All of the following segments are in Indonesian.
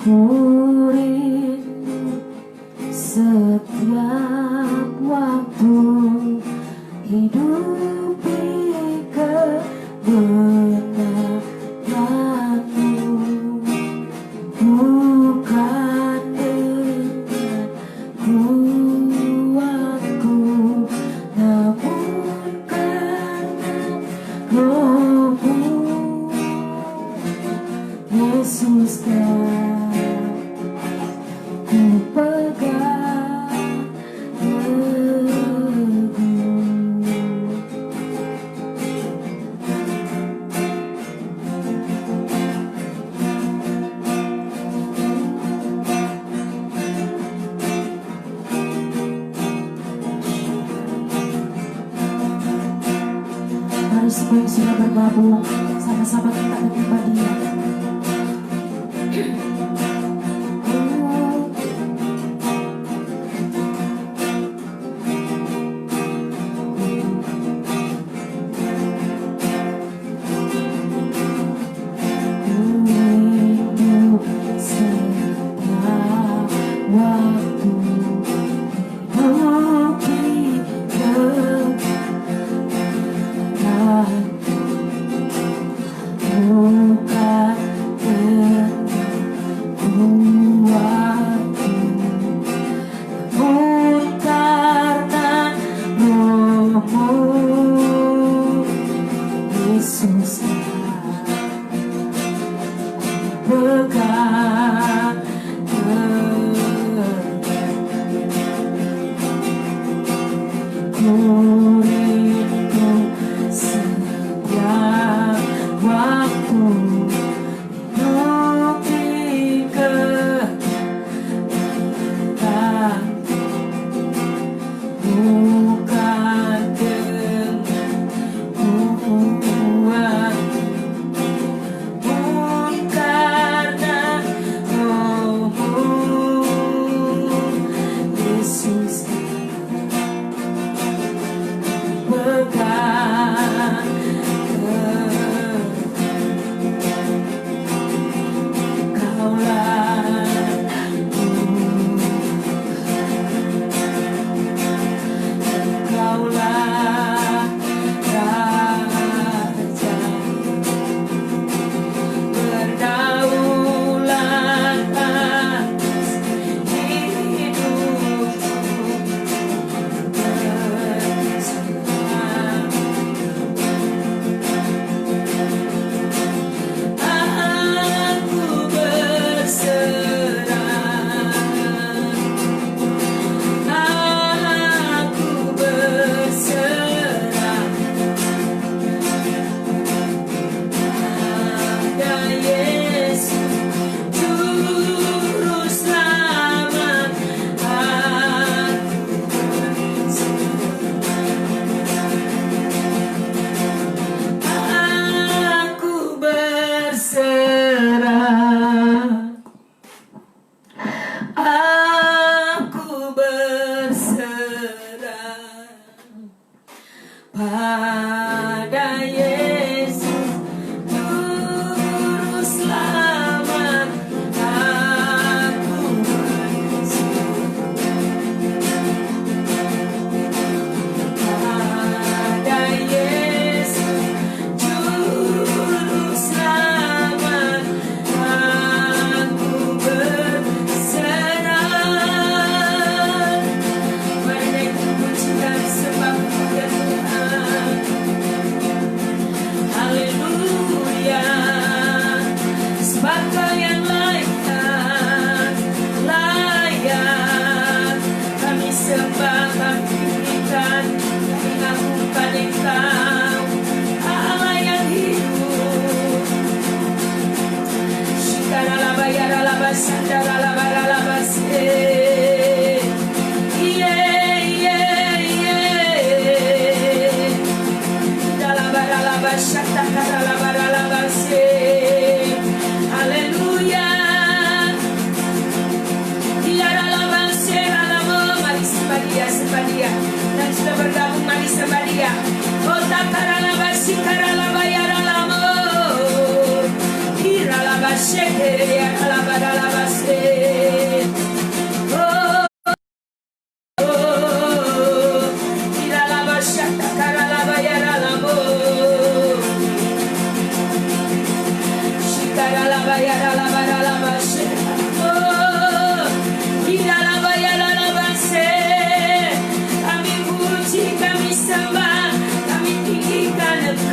Ku rindu setiap waktu hidupi kebenaran-Mu, bukan dengan kuatku, namun karena Roh-Mu. Yesus, ku pegang teguh. Mari semua yang sudah bergabung, sama-sama kita menyembah Dia.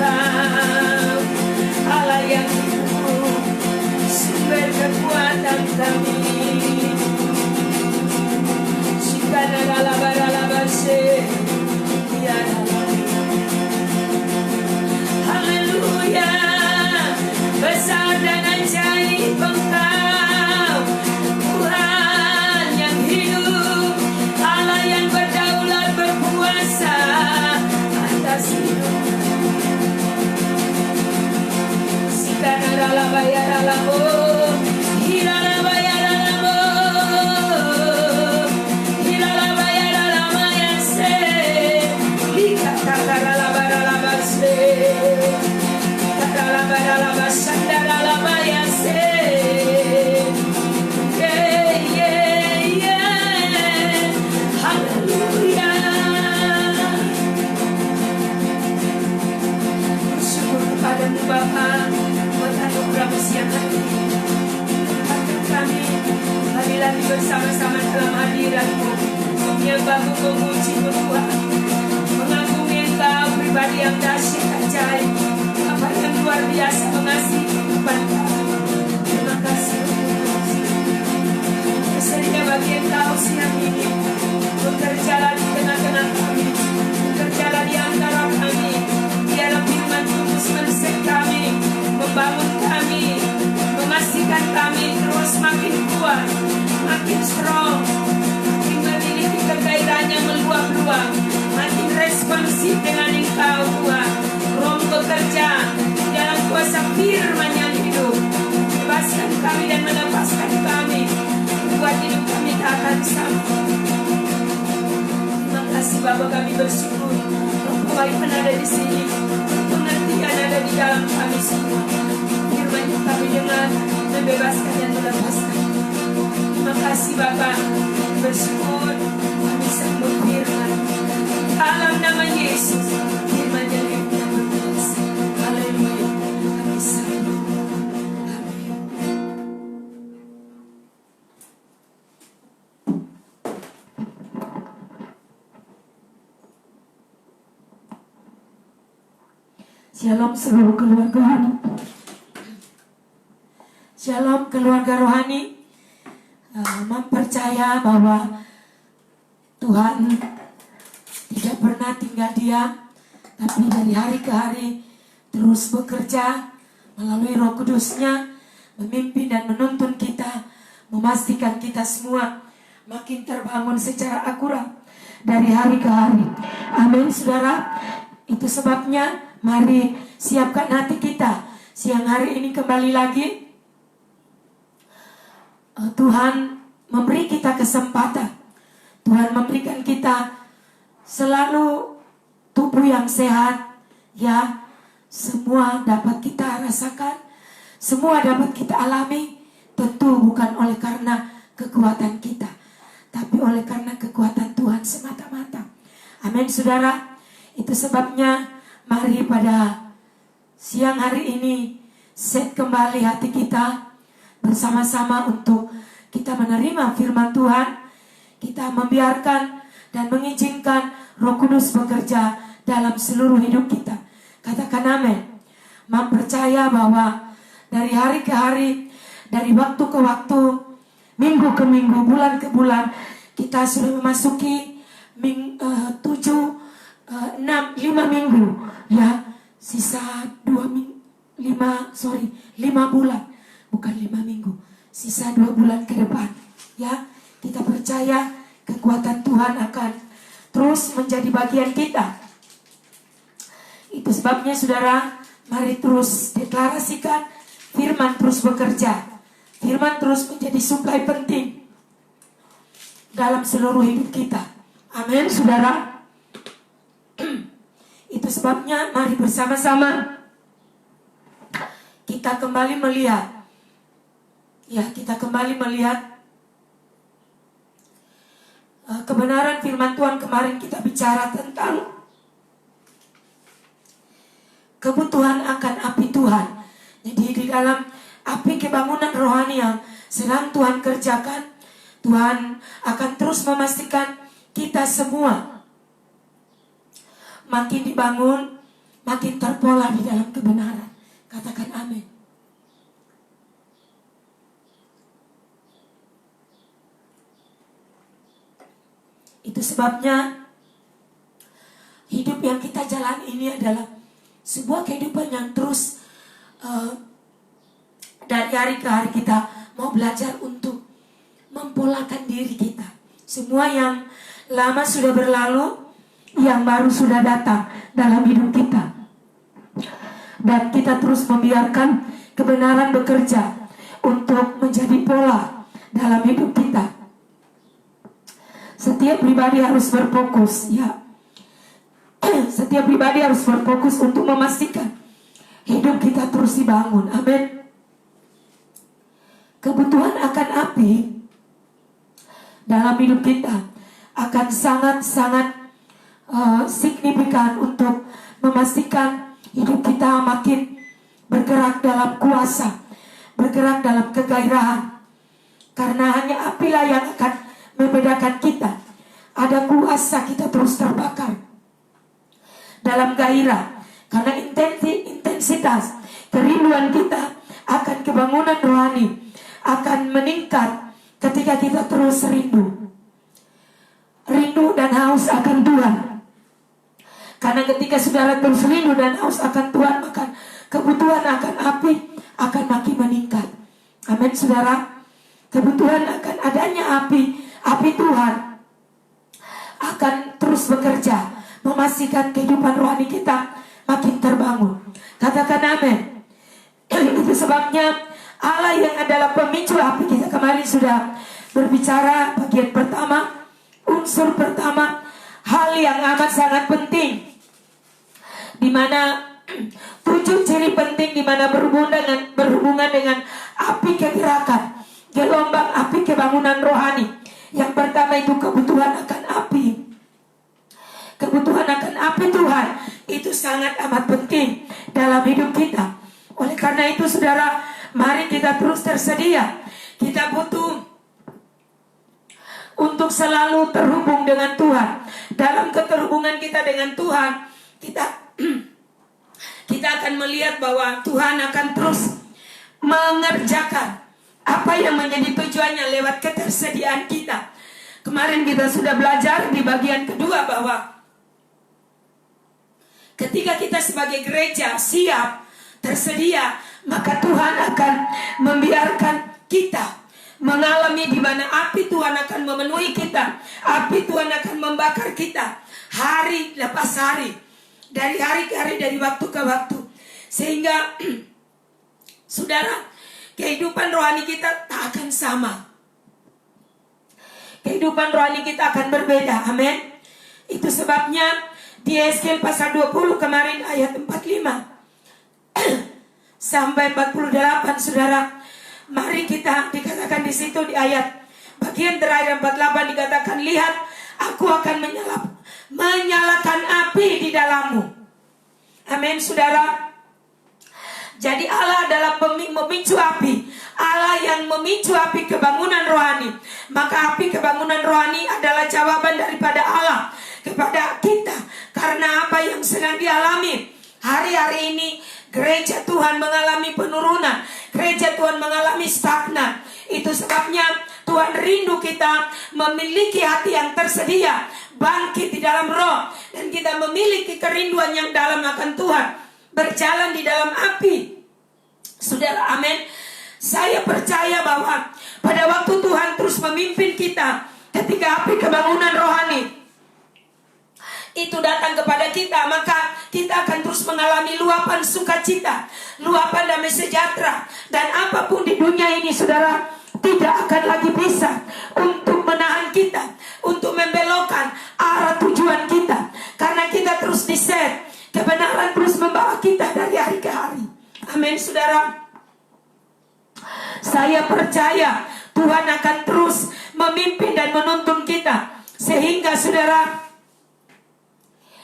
Engkau, Allah yang hidup, sumber kekuatan kami. Haleluya, besar dan ajaib Engkau, Tuhan yang hidup, Allah yang berdaulat berkuasa atas hidup. Kami bersama-sama dalam hadirat-Mu, menyembah-Mu, memuji-Mu Tuhan, mengagumi Engkau, pribadi yang dahsyat ajaib, Bapa yang luar biasa mengasihi kehidupan kami. Terima kasih, bersedia bagi Engkau siang ini, bekerjalah di tengah-tengah kami, bekerjalah di antara kami, biarlah firman terus menyertai kami, membangun kami, memastikan kami terus makin kuat, makin strong, makin memiliki kegairan yang meluap-luap, makin responsif dengan Engkau Tuhan. Roh bekerja dalam kuasa firman yang hidup, bebaskan kami dan melepaskan kami, buat hidup kami tak akan sama. Terima kasih Bapa, kami bersyukur Roh kebaikan ada di sini, pengertian ada di dalam kami semua. Firman yang kami dengar membebaskan dan melepaskan. Terima kasih Bapa, bersyukur kami sambut firman dalam nama Yesus, firman yang berkuasa. Haleluya, kami sambut. Amin. Shalom seluruh keluarga rohani. Shalom keluarga rohani. Mempercaya bahwa Tuhan tidak pernah tinggal diam, tapi dari hari ke hari terus bekerja melalui Roh Kudus-Nya, memimpin dan menuntun kita, memastikan kita semua makin terbangun secara akurat dari hari ke hari. Amin saudara. Itu sebabnya mari siapkan hati kita siang hari ini kembali lagi. Tuhan memberi kita kesempatan, Tuhan memberikan kita selalu tubuh yang sehat, ya, semua dapat kita rasakan, semua dapat kita alami, tentu bukan oleh karena kekuatan kita, tapi oleh karena kekuatan Tuhan semata-mata. Amin saudara. Itu sebabnya mari pada siang hari ini set kembali hati kita bersama-sama untuk kita menerima firman Tuhan. Kita membiarkan dan mengizinkan Roh Kudus bekerja dalam seluruh hidup kita. Katakan amin. Mempercaya bahwa dari hari ke hari, dari waktu ke waktu, minggu ke minggu, bulan ke bulan, kita sudah memasuki 5 minggu, ya, sisa 5 bulan, bukan 5 minggu, sisa 2 bulan ke depan, ya. Kita percaya kekuatan Tuhan akan terus menjadi bagian kita. Itu sebabnya saudara, mari terus deklarasikan firman terus bekerja, firman terus menjadi suplai penting dalam seluruh hidup kita. Amin saudara. Itu sebabnya mari bersama-sama kita kembali melihat, ya, kita kembali melihat kebenaran firman Tuhan. Kemarin kita bicara tentang kebutuhan akan api Tuhan. Jadi di dalam api kebangunan rohani yang sedang Tuhan kerjakan, Tuhan akan terus memastikan kita semua makin dibangun, makin terpola di dalam kebenaran. Katakan amin. Itu sebabnya hidup yang kita jalani ini adalah sebuah kehidupan yang terus dari hari ke hari kita mau belajar untuk mempolakan diri kita. Semua yang lama sudah berlalu, yang baru sudah datang dalam hidup kita. Dan kita terus membiarkan kebenaran bekerja untuk menjadi pola dalam hidup kita. Setiap pribadi harus berfokus, ya. Setiap pribadi harus berfokus untuk memastikan hidup kita terus dibangun. Amin. Kebutuhan akan api dalam hidup kita akan sangat-sangat signifikan untuk memastikan hidup kita makin bergerak dalam kuasa, bergerak dalam kegairahan. Karena hanya apilah yang akan membedakan kita. Ada kuasa, kita terus terbakar dalam gairah. Karena intensitas kerinduan kita akan kebangunan rohani akan meningkat ketika kita terus rindu dan haus akan Tuhan. Karena ketika saudara terus rindu dan haus akan Tuhan, maka kebutuhan akan api akan makin meningkat. Amin saudara. Kebutuhan akan adanya api Tuhan akan terus bekerja, memastikan kehidupan rohani kita makin terbangun. Katakan amin. Itu sebabnya Allah yang adalah pemicu api, kita kemarin sudah berbicara bagian pertama, unsur pertama, hal yang amat sangat penting, di mana 7 ciri penting di mana berhubungan dengan api kegerakan, gelombang api kebangunan rohani. Yang pertama itu kebutuhan akan api. Kebutuhan akan api Tuhan itu sangat amat penting dalam hidup kita. Oleh karena itu saudara, mari kita terus tersedia. Kita butuh untuk selalu terhubung dengan Tuhan. Dalam keterhubungan kita dengan Tuhan, kita akan melihat bahwa Tuhan akan terus mengerjakan apa yang menjadi tujuannya lewat ketersediaan kita. Kemarin kita sudah belajar di bagian kedua bahwa ketika kita sebagai gereja siap, tersedia, maka Tuhan akan membiarkan kita mengalami di mana api Tuhan akan memenuhi kita. Api Tuhan akan membakar kita hari lepas hari, dari hari ke hari, dari waktu ke waktu. Sehingga saudara, kehidupan rohani kita tak akan sama. Kehidupan rohani kita akan berbeda. Amin. Itu sebabnya di Yeskiel pasal 20 kemarin ayat 45 sampai 48 saudara, mari kita dikatakan di situ di ayat bagian terakhir 48 dikatakan, lihat aku akan menyalakan api di dalammu. Amin saudara. Jadi Allah adalah memicu api, Allah yang memicu api kebangunan rohani. Maka api kebangunan rohani adalah jawaban daripada Allah kepada kita. Karena apa yang sedang dialami hari-hari ini, gereja Tuhan mengalami penurunan, gereja Tuhan mengalami stagnan. Itu sebabnya Tuhan rindu kita memiliki hati yang tersedia, bangkit di dalam roh, dan kita memiliki kerinduan yang dalam akan Tuhan, berjalan di dalam api. Saudara, amin. Saya percaya bahwa pada waktu Tuhan terus memimpin kita, ketika api kebangunan rohani itu datang kepada kita, maka kita akan terus mengalami luapan sukacita, luapan damai sejahtera. Dan apapun di dunia ini saudara, tidak akan lagi bisa untuk menahan kita, untuk membelokkan arah tujuan kita. Karena kita terus diset, kebenaran terus membawa kita dari hari ke hari. Amin saudara. Saya percaya Tuhan akan terus memimpin dan menuntun kita, sehingga saudara,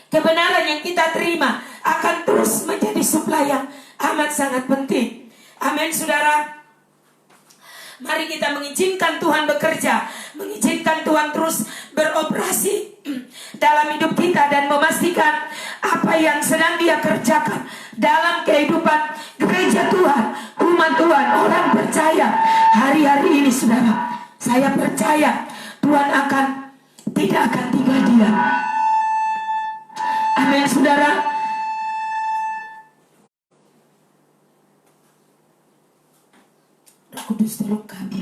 kebenaran yang kita terima akan terus menjadi suplai yang amat sangat penting. Amin saudara. Mari kita mengizinkan Tuhan bekerja, mengizinkan Tuhan terus beroperasi dalam hidup kita dan memastikan apa yang sedang Dia kerjakan dalam kehidupan gereja Tuhan, umat Tuhan, orang percaya hari-hari ini, saudara. Saya percaya Tuhan tidak akan tinggal diam. Amin, saudara. Roh Kudus tolong kami.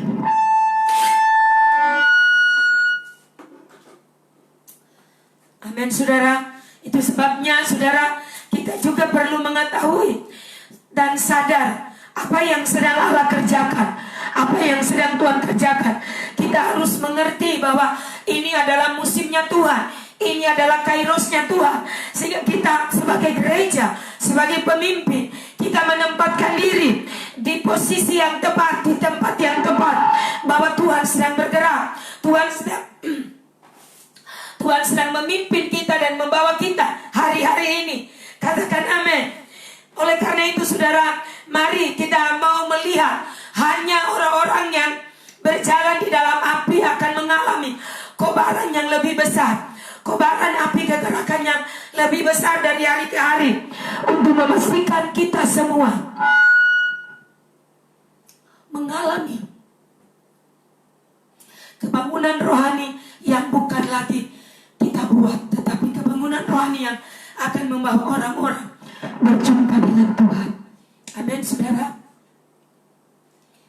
Amin, saudara. Itu sebabnya, saudara, kita juga perlu mengetahui dan sadar apa yang sedang Allah kerjakan, apa yang sedang Tuhan kerjakan. Kita harus mengerti bahwa ini adalah musimnya Tuhan, ini adalah kairosnya Tuhan. Sehingga kita sebagai gereja, sebagai pemimpin, kita menempatkan diri di posisi yang tepat, di tempat yang tepat, bahwa Tuhan sedang bergerak, Tuhan sedang memimpin kita dan membawa kita hari-hari ini. Katakan amin. Oleh karena itu, saudara, mari kita mau melihat hanya orang-orang yang berjalan di dalam api akan mengalami kobaran yang lebih besar, kobaran api kegerakan yang lebih besar dari hari ke hari, untuk memastikan kita semua mengalami kebangunan rohani yang bukan lagi kita buat, tetapi kebangunan rohani yang akan membawa orang-orang berjumpa dengan Tuhan. Amin, saudara.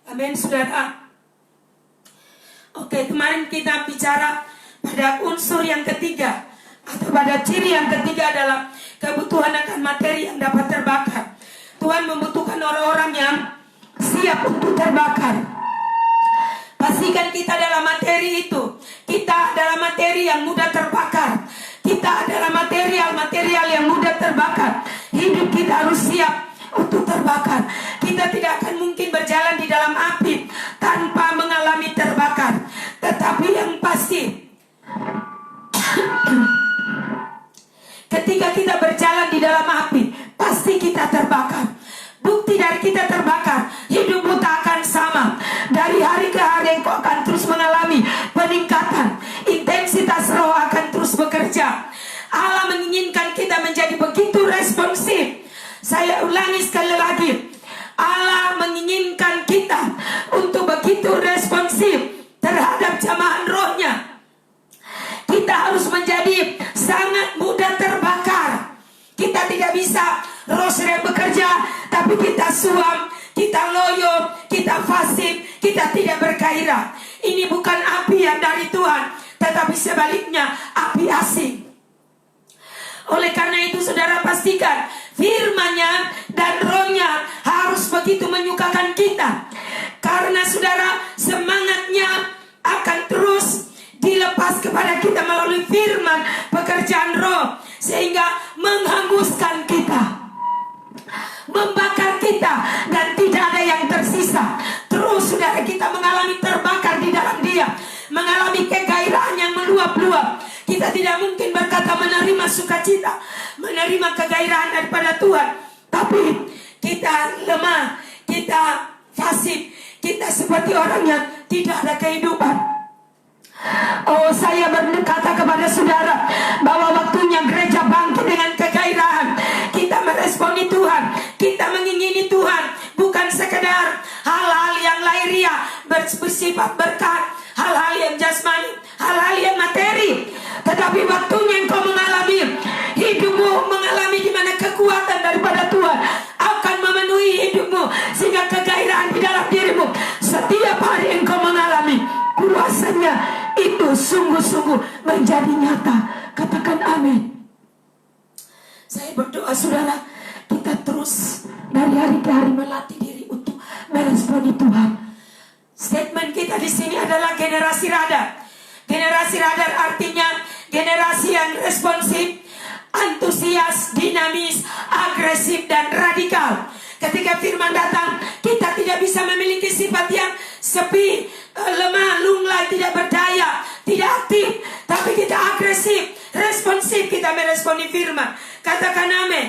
Amin, saudara. Oke, kemarin kita bicara pada unsur yang ketiga, atau pada ciri yang ketiga adalah kebutuhan akan materi yang dapat terbakar. Tuhan membutuhkan orang-orang yang siap untuk terbakar. Pastikan kita dalam materi itu, kita adalah materi yang mudah terbakar. Kita adalah material yang mudah terbakar. Hidup kita harus siap untuk terbakar. Kita tidak akan mungkin berjalan di dalam api tanpa mengalami terbakar. Tetapi yang pasti, ketika kita berjalan di dalam api, pasti kita terbakar. Bukti dari kita terbakar, hidupmu tak akan sama. Dari hari ke hari engkau akan terus mengalami peningkatan. Intensitas roh akan terus bekerja. Allah menginginkan kita menjadi begitu responsif. Saya ulangi sekali lagi, Allah menginginkan kita untuk begitu responsif terhadap jamahan rohnya. Kita harus menjadi sangat mudah terbakar. Kita tidak bisa roh sedang bekerja tapi kita suam, kita loyo, kita fasik, kita tidak bergairah. Ini bukan api yang dari Tuhan, tetapi sebaliknya api asing. Oleh karena itu, saudara, pastikan firman-Nya dan roh-Nya harus begitu menyukakan kita. Karena saudara, semangatnya akan terus dilepas kepada kita melalui firman, pekerjaan roh, sehingga menghanguskan kita, membakar kita, dan tidak ada yang tersisa. Terus saudara, kita mengalami terbakar di dalam Dia, mengalami kegairahan yang meluap-luap. Kita tidak mungkin berkata menerima sukacita, menerima kegairahan daripada Tuhan, tapi kita lemah, kita fasik, kita seperti orang yang tidak ada kehidupan. Oh, saya berkata kepada saudara bahwa waktunya gereja bangkit dengan kegairahan. Kita meresponi Tuhan, kita mengingini Tuhan, bukan sekedar hal-hal yang lahiriah bersifat berkat, hal-hal yang jasmani, hal-hal yang materi. Tetapi waktunya engkau mengalami, hidupmu mengalami di mana kekuatan daripada Tuhan akan memenuhi hidupmu, sehingga kegairahan di dalam dirimu setiap hari engkau mengalami kuasanya itu sungguh-sungguh menjadi nyata. Katakan amin. Saya berdoa, saudara, kita terus dari hari ke hari melatih diri untuk meresponi Tuhan. Statement kita di sini adalah generasi radar. Generasi radar artinya generasi yang responsif, antusias, dinamis, agresif, dan radikal. Ketika firman datang, kita tidak bisa memiliki sifat yang sepi, lemah, lunglai, tidak berdaya, tidak aktif, tapi kita agresif, responsif, kita meresponi firman. Katakan amin.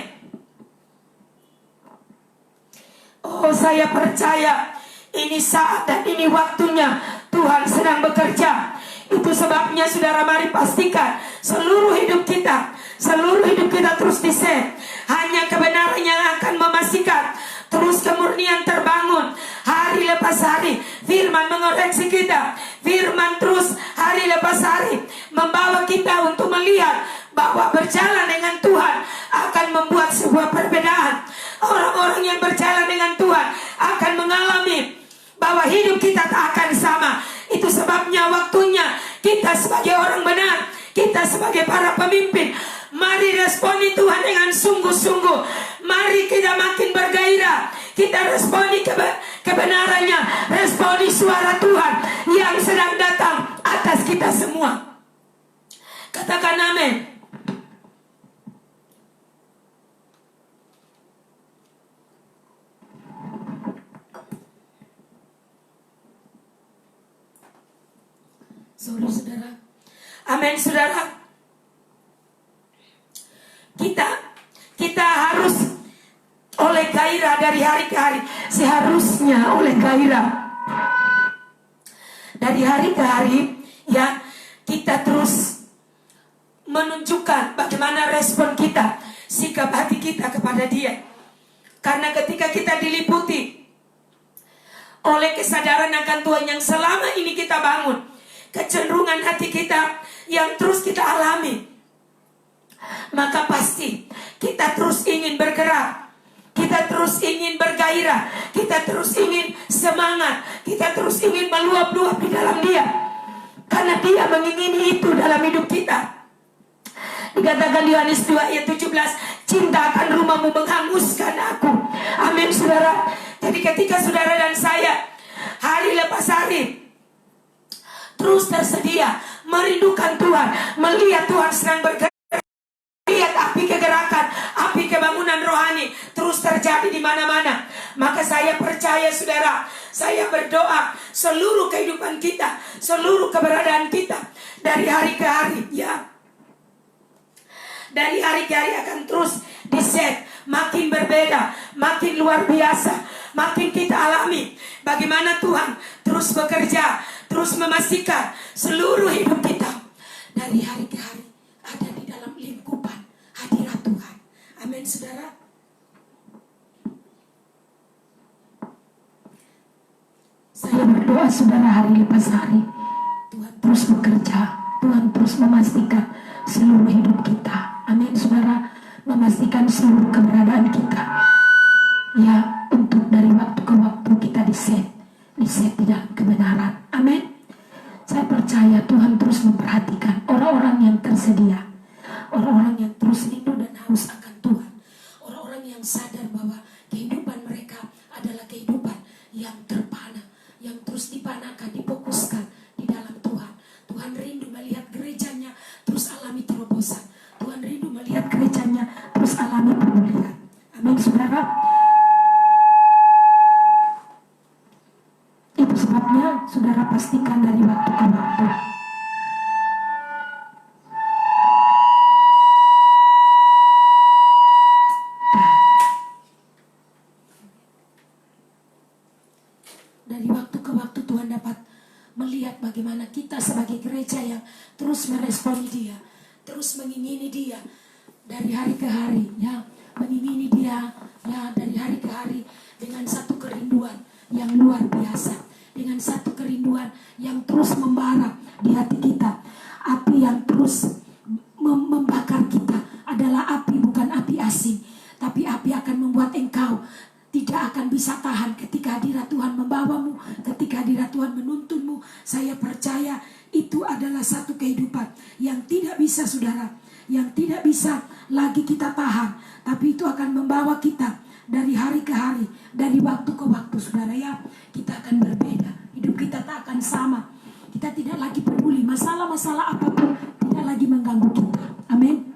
Oh, saya percaya ini saat dan ini waktunya Tuhan sedang bekerja. Itu sebabnya saudara, mari pastikan seluruh hidup kita terus di-set. Hanya kebenaran yang akan memastikan terus kemurnian terbangun hari lepas hari. Firman mengoreksi kita, firman terus hari lepas hari membawa kita untuk melihat bahwa berjalan dengan Tuhan akan membuat sebuah perbedaan. Orang-orang yang berjalan dengan Tuhan akan mengalami bahwa hidup kita tak akan sama. Itu sebabnya waktunya kita sebagai orang benar, kita sebagai para pemimpin, mari responi Tuhan dengan sungguh-sungguh. Mari kita makin bergairah, kita responi kebenarannya, responi suara Tuhan yang sedang datang atas kita semua. Katakan amin. Sorry saudara. Amin saudara. Kita harus oleh gairah dari hari ke hari. Seharusnya oleh gairah dari hari ke hari, ya, kita terus menunjukkan bagaimana respon kita, sikap hati kita kepada Dia. Karena ketika kita diliputi oleh kesadaran akan Tuhan yang selama ini kita bangun, kecenderungan hati kita yang terus kita alami, maka pasti kita terus ingin bergerak, kita terus ingin bergairah, kita terus ingin semangat, kita terus ingin meluap-luap di dalam Dia. Karena Dia mengingini itu dalam hidup kita. Dikatakan di Yohanes 2 ayat 17, cinta akan rumahmu menghanguskan aku. Amin saudara. Jadi ketika saudara dan saya hari lepas hari terus tersedia merindukan Tuhan, melihat Tuhan sedang bergerak, lihat api kegerakan, api kebangunan rohani terus terjadi di mana-mana, maka saya percaya saudara, saya berdoa seluruh kehidupan kita, seluruh keberadaan kita dari hari ke hari, ya, dari hari ke hari akan terus di-set, makin berbeda, makin luar biasa, makin kita alami bagaimana Tuhan terus bekerja, terus memastikan seluruh hidup kita dari hari ke hari ada di dalam lingkupan hadirat Tuhan. Amin saudara. Saya berdoa saudara, hari lepas hari Tuhan terus bekerja, Tuhan terus memastikan seluruh hidup kita. Amin saudara. Memastikan seluruh keberadaan kita, ya, untuk dari waktu ke waktu kita di-set di dalam kebenaran. Amin. Saya percaya Tuhan terus memperhatikan orang-orang yang tersedia, orang-orang yang terus rindu dan haus akan Tuhan, orang-orang yang sadar bahwa kehidupan mereka adalah kehidupan yang terpana, yang terus dipanakan, difokuskan di dalam Tuhan. Tuhan rindu melihat gerejanya terus alami terobosan. Tuhan rindu melihat gerejanya terus alami pemulihan. Amin saudara. Itu sebabnya saudara pastikan dari waktu ke waktu Tuhan dapat melihat bagaimana kita sebagai gereja yang terus meresponi Dia, terus mengingini Dia dari hari ke hari, ya, mengingini Dia, ya, dari hari ke hari dengan satu kerinduan yang luar biasa, dengan satu kerinduan yang terus membara di hati kita. Api yang terus membakar kita adalah api, bukan api asing, tapi api akan membuat engkau tidak akan bisa tahan ketika hadirat Tuhan membawamu, ketika hadirat Tuhan menuntunmu. Saya percaya itu adalah satu kehidupan yang tidak bisa saudara, yang tidak bisa lagi kita tahan, tapi itu akan membawa kita dari hari ke hari, dari waktu ke waktu saudara, ya. Kita akan berbeda, hidup kita tak akan sama. Kita tidak lagi peduli masalah-masalah apapun, tidak lagi mengganggu kita. Amin.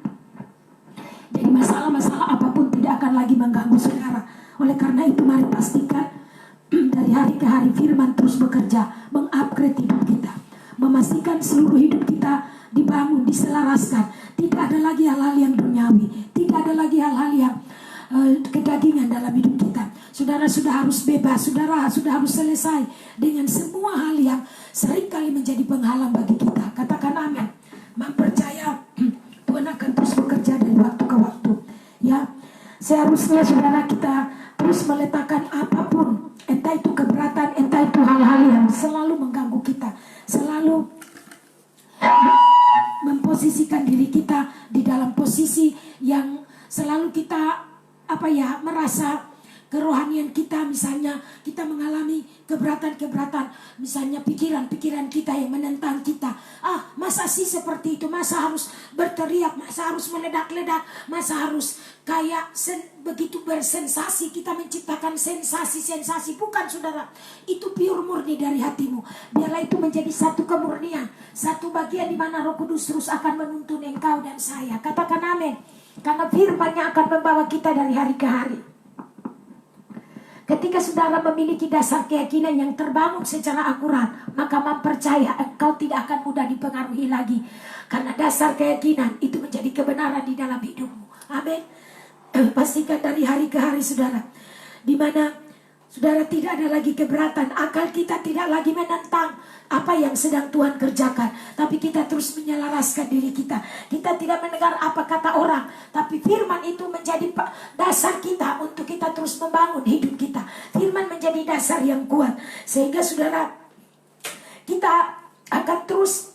Jadi masalah-masalah apapun tidak akan lagi mengganggu saudara. Oleh karena itu mari pastikan dari hari ke hari firman terus bekerja, mengupgrade hidup kita, memastikan seluruh hidup kita dibangun, diselaraskan. Tidak ada lagi hal-hal yang duniawi, tidak ada lagi hal-hal yang kedagingan dalam hidup kita. saudara sudah harus bebas, saudara sudah harus selesai dengan semua hal yang seringkali menjadi penghalang bagi kita. Katakan amin. Mempercaya Tuhan akan terus bekerja dari waktu ke waktu. Ya, seharusnya saudara kita terus meletakkan apapun, entah itu keberatan, entah itu hal-hal yang selalu mengganggu kita, selalu memposisikan diri kita di dalam posisi yang selalu kita merasa kerohanian kita, misalnya kita mengalami keberatan-keberatan, misalnya pikiran-pikiran kita yang menentang kita. Masa sih seperti itu? Masa harus berteriak? Masa harus meledak-ledak? Masa harus kayak begitu bersensasi? Kita menciptakan sensasi-sensasi. Bukan, saudara. Itu pure murni dari hatimu. Biarlah itu menjadi satu kemurnian, satu bagian di mana Roh Kudus terus akan menuntun engkau dan saya. Katakan amin. Karena firman-Nya akan membawa kita dari hari ke hari. Ketika saudara memiliki dasar keyakinan yang terbangun secara akurat, maka mempercaya engkau tidak akan mudah dipengaruhi lagi. Karena dasar keyakinan itu menjadi kebenaran di dalam hidupmu. Amin. Pastikan dari hari ke hari, saudara, di mana saudara tidak ada lagi keberatan. Akal kita tidak lagi menentang apa yang sedang Tuhan kerjakan, tapi kita terus menyelaraskan diri kita. Kita tidak mendengar apa kata orang, tapi firman itu menjadi dasar kita untuk kita terus membangun hidup kita. Firman menjadi dasar yang kuat, sehingga saudara, kita akan terus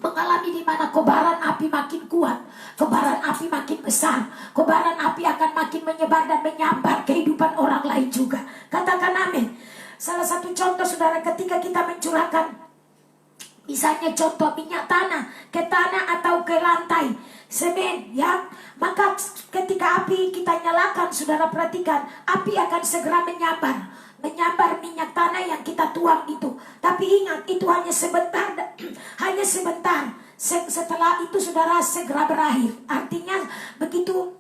mengalami di mana kobaran api makin kuat, kobaran api makin besar, kobaran api akan makin menyebar dan menyambar kehidupan orang lain juga. Katakan amin. Salah satu contoh, saudara, ketika kita mencurahkan, misalnya contoh minyak tanah ke tanah atau ke lantai semen, ya, maka ketika api kita nyalakan, saudara perhatikan, api akan segera menyambar minyak tanah yang kita tuang itu. Tapi ingat, itu hanya sebentar, hanya sebentar. Setelah itu, saudara, segera berakhir. Artinya begitu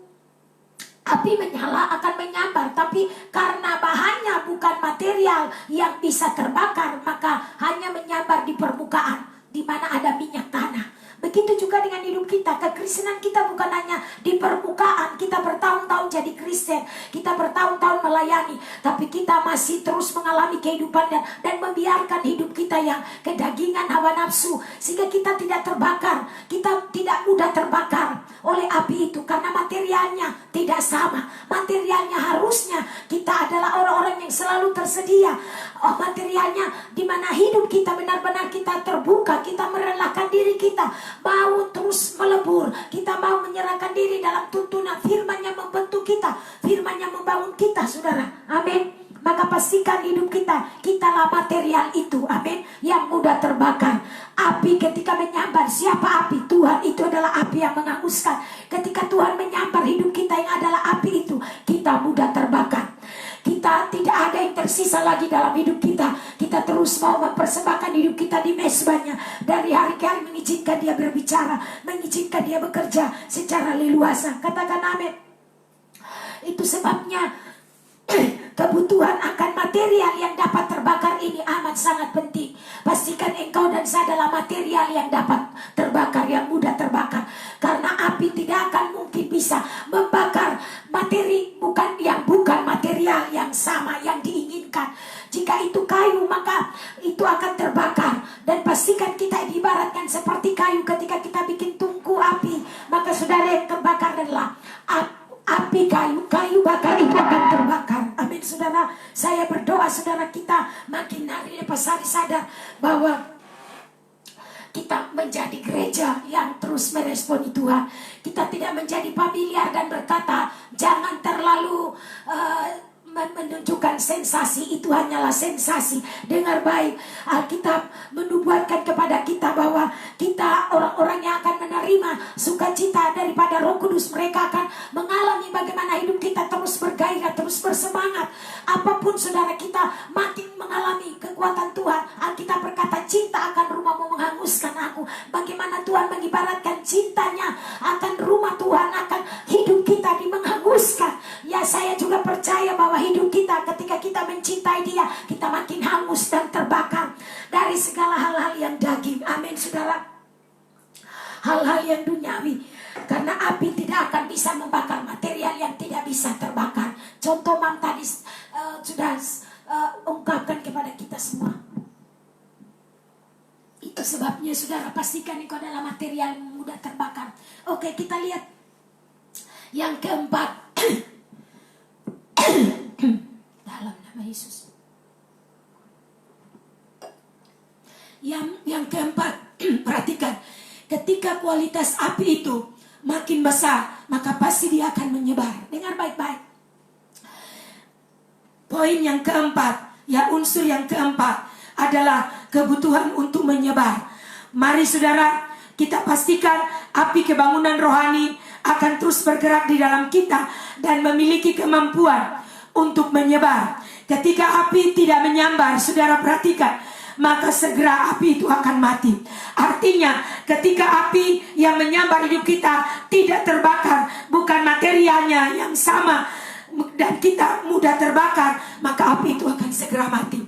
api menyala akan menyambar, tapi karena bahannya bukan material yang bisa terbakar, maka hanya menyambar di permukaan di mana ada minyak tanah. Begitu juga dengan hidup kita. Kekristenan kita bukan hanya di permukaan. Kita bertahun-tahun jadi Kristen, kita bertahun-tahun melayani, tapi kita masih terus mengalami kehidupan dan membiarkan hidup kita yang kedagingan, hawa nafsu, sehingga kita tidak terbakar. Kita tidak mudah terbakar oleh api itu, karena materialnya tidak sama. Materialnya harusnya kita adalah orang-orang yang selalu tersedia. Materialnya di mana hidup kita benar-benar kita terbuka, kita merelakan diri kita, mau terus melebur, kita mau menyerahkan diri dalam tuntunan. Firman-Nya membentuk kita, Firman-Nya membangun kita, saudara. Amin. Maka pastikan hidup kitalah material itu, amin, yang mudah terbakar. Api ketika menyambar, siapa api? Tuhan. Itu adalah api yang menghanguskan. Ketika Tuhan menyambar hidup kita yang adalah api itu, kita mudah terbakar. Kita tidak ada yang tersisa lagi dalam hidup kita. Kita terus mau mempersembahkan hidup kita di mezbahnya. Dari hari ke hari mengizinkan Dia berbicara, mengizinkan Dia bekerja secara leluasa. Katakan amin. Itu sebabnya kebutuhan akan material yang dapat terbakar ini amat sangat penting. Pastikan engkau dan saya adalah material yang dapat terbakar, yang mudah terbakar. Karena api tidak akan mungkin bisa membakar materi bukan material yang sama yang diinginkan. Jika itu kayu, maka itu akan terbakar. Dan pastikan kita diibaratkan seperti kayu. Ketika kita bikin tungku api, maka saudara, yang terbakar adalah api kayu bakar itu akan terbakar. Amin, saudara. Saya berdoa, saudara, kita makin hari lepas hari sadar bahwa kita menjadi gereja yang terus meresponi Tuhan. Kita tidak menjadi familiar dan berkata jangan terlalu menunjukkan sensasi. Itu hanyalah sensasi. Dengar baik, Alkitab menubuatkan kepada kita bahwa kita orang-orang yang akan menerima sukacita daripada Roh Kudus. Mereka akan mengalami bagaimana hidup kita terus bergairah, terus bersemangat. Apapun, saudara, kita makin mengalami kekuatan Tuhan. Alkitab berkata cinta akan rumahmu menghanguskan aku. Bagaimana Tuhan mengibaratkan cintanya akan rumah Tuhan, akan hidup kita menghanguskan. Ya, saya juga percaya bahwa hidup kita ketika kita mencintai Dia, kita makin hangus dan terbakar dari segala hal-hal yang daging. Amin, saudara. Hal-hal yang duniawi. Karena api tidak akan bisa membakar material yang tidak bisa terbakar. Contoh mam tadi saudara, pastikan engkau adalah material yang mudah terbakar. Oke, kita lihat yang keempat. Dalam nama Yesus. Yang keempat, perhatikan, ketika kualitas api itu makin besar, maka pasti dia akan menyebar. Dengar baik-baik. Poin yang keempat, unsur yang keempat adalah kebutuhan untuk menyebar. Mari saudara, kita pastikan api kebangunan rohani akan terus bergerak di dalam kita dan memiliki kemampuan untuk menyebar. Ketika api tidak menyambar, saudara perhatikan, maka segera api itu akan mati. Artinya ketika api yang menyambar hidup kita tidak terbakar, bukan materialnya yang sama, dan kita mudah terbakar, maka api itu akan segera mati.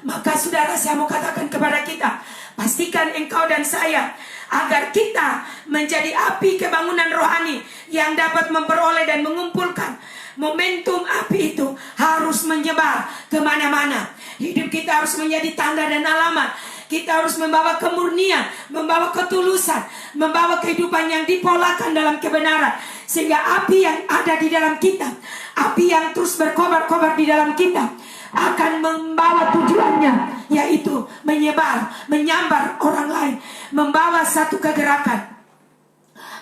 Maka saudara, saya mau katakan kepada kita, pastikan engkau dan saya agar kita menjadi api kebangunan rohani yang dapat memperoleh dan mengumpulkan. Momentum api itu harus menyebar kemana-mana. Hidup kita harus menjadi tanda dan alamat. Kita harus membawa kemurnian, membawa ketulusan, membawa kehidupan yang dipolakan dalam kebenaran. Sehingga api yang ada di dalam kita, api yang terus berkobar-kobar di dalam kita, akan membawa tujuannya, yaitu menyebar, menyambar orang lain, membawa satu kegerakan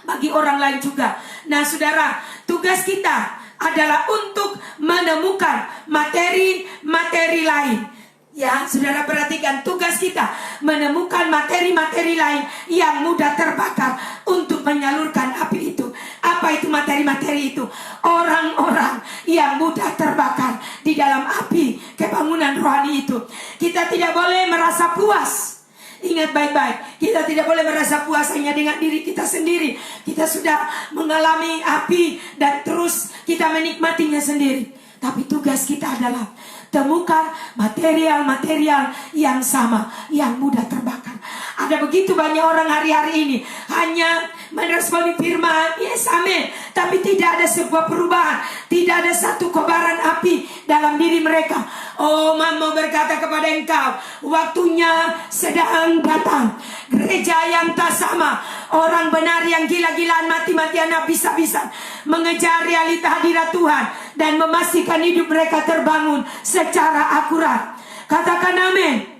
bagi orang lain juga. Nah saudara, tugas kita adalah untuk menemukan materi-materi lain. Ya, saudara perhatikan, tugas kita menemukan materi-materi lain yang mudah terbakar untuk menyalurkan api itu. Apa itu materi-materi itu? Orang-orang yang mudah terbakar di dalam api kebangunan rohani itu. Kita tidak boleh merasa puas. Ingat baik-baik, kita tidak boleh merasa puas hanya dengan diri kita sendiri. Kita sudah mengalami api dan terus kita menikmatinya sendiri. Tapi tugas kita adalah temukan material-material yang sama, yang mudah terbakar. Ada begitu banyak orang hari-hari ini hanya meresponi firman, yes amin, tapi tidak ada sebuah perubahan, tidak ada satu kobaran api dalam diri mereka. Oh, mau berkata kepada engkau, waktunya sedang datang. Gereja yang tak sama, orang benar yang gila-gilaan, mati-matian, habis-habisan mengejar realita hadirat Tuhan dan memastikan hidup mereka terbangun secara akurat. Katakan amin.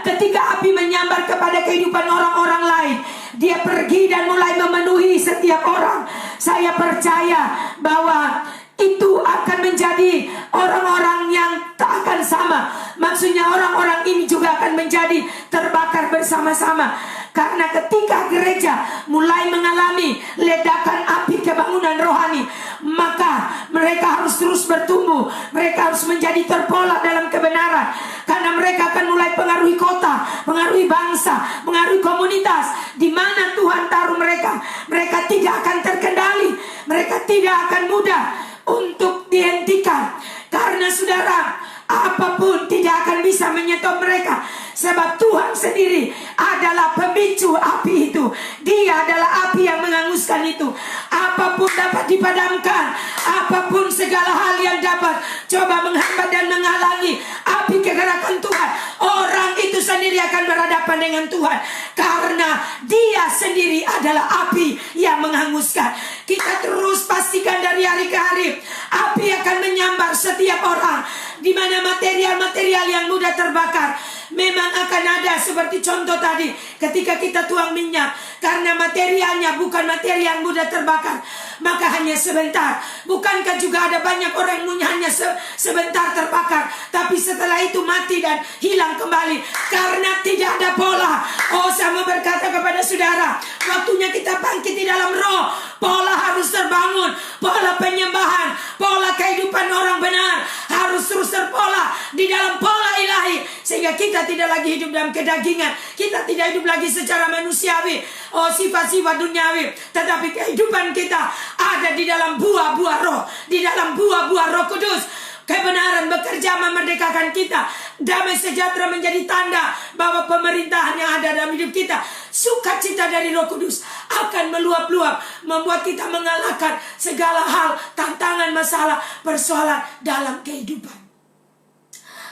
Ketika api menyambar kepada kehidupan orang-orang lain, dia pergi dan mulai memenuhi setiap orang. Saya percaya bahwa itu akan menjadi orang-orang yang tak akan sama. Maksudnya orang-orang ini juga akan menjadi terbakar bersama-sama. Karena ketika gereja mulai mengalami ledakan api kebangunan rohani, maka mereka harus terus bertumbuh. Mereka harus menjadi terpola dalam kebenaran. Karena mereka akan mulai pengaruhi kota, pengaruhi bangsa, pengaruhi komunitas di mana Tuhan taruh mereka. Mereka tidak akan terkendali. Mereka tidak akan mudah untuk dihentikan. Karena saudara, apapun tidak akan bisa menyetop mereka. Sebab Tuhan sendiri adalah pemicu api itu. Dia adalah api yang menghanguskan itu. Apapun dapat dipadamkan, apapun segala hal yang dapat coba menghambat dan menghalangi api kegerakan Tuhan, orang itu sendiri akan berhadapan dengan Tuhan. Karena dia sendiri adalah api yang menghanguskan. Kita terus pastikan dari hari ke hari, api akan menyambar setiap orang. Di mana material-material yang mudah terbakar memang akan ada, seperti contoh tadi ketika kita tuang minyak. Karena materialnya bukan materi yang mudah terbakar, maka hanya sebentar. Bukankah juga ada banyak orang yang hanya sebentar terbakar, tapi setelah itu mati dan hilang kembali karena tidak ada pola. Oh, saya mau berkata kepada saudara, waktunya kita bangkit di dalam roh. Pola harus terbangun, pola penyembahan, pola kehidupan orang benar harus terus terpola di dalam pola ilahi, sehingga kita tidak lagi hidup dalam kedagingan. Kita tidak hidup lagi secara manusiawi, sifat-sifat duniawi, tetapi kehidupan kita ada di dalam buah-buah roh, di dalam buah-buah Roh Kudus. Kebenaran bekerja memerdekakan kita. Damai sejahtera menjadi tanda bahwa pemerintahan yang ada dalam hidup kita. Sukacita dari Roh Kudus akan meluap-luap, membuat kita mengalahkan segala hal, tantangan, masalah, persoalan dalam kehidupan.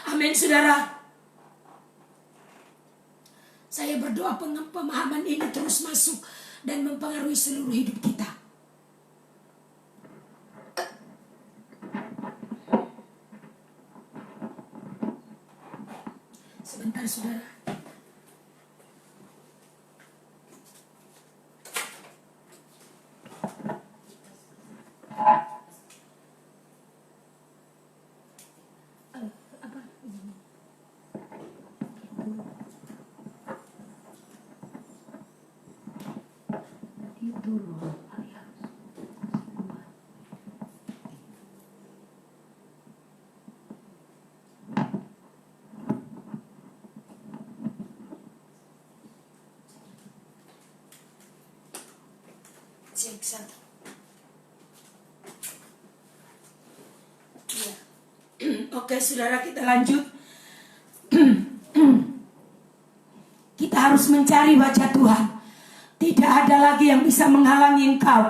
Amin, saudara. Saya berdoa pemahaman ini terus masuk dan mempengaruhi seluruh hidup kita. Sebentar saudara. Cek satu. Ya. Oke saudara, kita lanjut. Kita harus mencari wajah Tuhan. Tidak ada lagi yang bisa menghalangi engkau.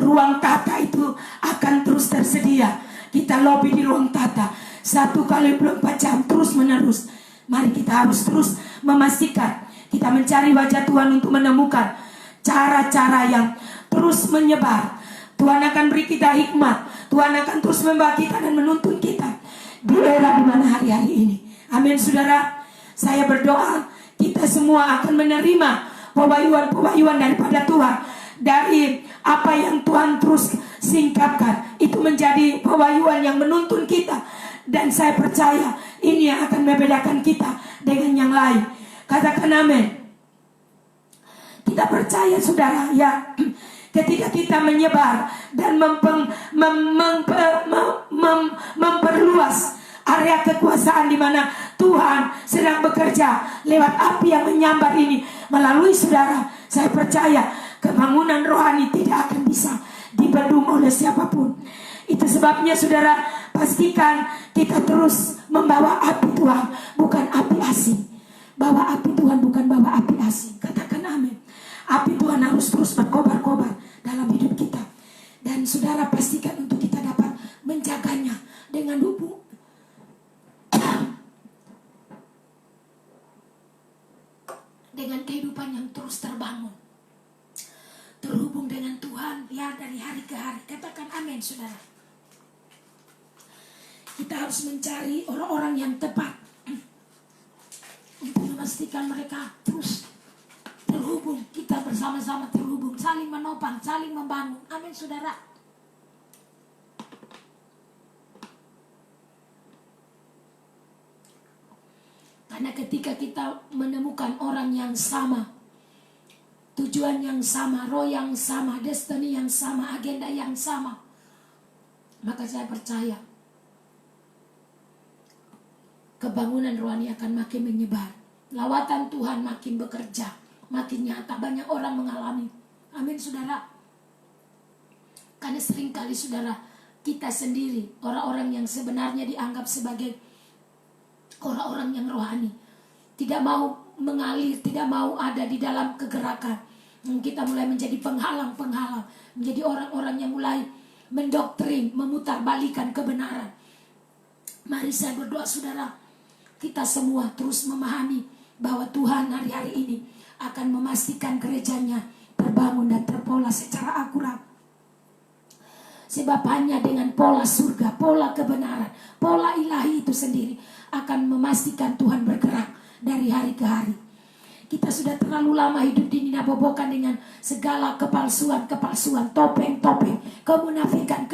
Ruang tata itu akan terus tersedia. Kita lobby di ruang tata 1x24 jam terus menerus. Mari kita harus terus memastikan kita mencari wajah Tuhan untuk menemukan cara-cara yang terus menyebar. Tuhan akan beri kita hikmat. Tuhan akan terus membawa kita dan menuntun kita di era di mana hari-hari ini. Amin saudara. Saya berdoa kita semua akan menerima pewahyuan daripada Tuhan. Dari apa yang Tuhan terus singkapkan, itu menjadi pewahyuan yang menuntun kita. Dan saya percaya ini yang akan membedakan kita dengan yang lain. Katakan amin. Kita percaya saudara ya, ketika kita menyebar dan memperluas area kekuasaan di mana Tuhan sedang bekerja lewat api yang menyambar ini melalui saudara, saya percaya kebangunan rohani tidak akan bisa dibendung oleh siapapun. Itu sebabnya saudara, pastikan kita terus membawa api Tuhan, bukan api asing. Bawa api Tuhan, bukan bawa api asing. Katakan amin. Api Tuhan harus terus berkobar-kobar dalam hidup kita. Dan saudara pastikan untuk kita dapat menjaganya dengan hubung dengan kehidupan yang terus terbangun, terhubung dengan Tuhan ya dari hari ke hari. Katakan amin saudara. Kita harus mencari orang-orang yang tepat untuk memastikan mereka terus terhubung. Kita bersama-sama terhubung, saling menopang, saling membangun. Amin saudara. Karena ketika kita menemukan orang yang sama, tujuan yang sama, roh yang sama, destiny yang sama, agenda yang sama, maka saya percaya kebangunan rohani akan makin menyebar. Lawatan Tuhan makin bekerja, makin nyata. Banyak orang mengalami. Amin saudara. Karena seringkali saudara, kita sendiri, orang-orang yang sebenarnya dianggap sebagai orang-orang yang rohani, tidak mau mengalir, tidak mau ada di dalam kegerakan. Kita mulai menjadi penghalang-penghalang, menjadi orang-orang yang mulai mendoktrin, memutarbalikkan kebenaran. Mari saya berdoa saudara, kita semua terus memahami bahwa Tuhan hari-hari ini akan memastikan gerejanya terbangun dan terpola secara akurat. Sebab hanya dengan pola surga, pola kebenaran, pola ilahi itu sendiri akan memastikan Tuhan bergerak dari hari ke hari. Kita sudah terlalu lama hidup di Ninabobokan dengan segala kepalsuan, topeng-topeng, kemunafikan.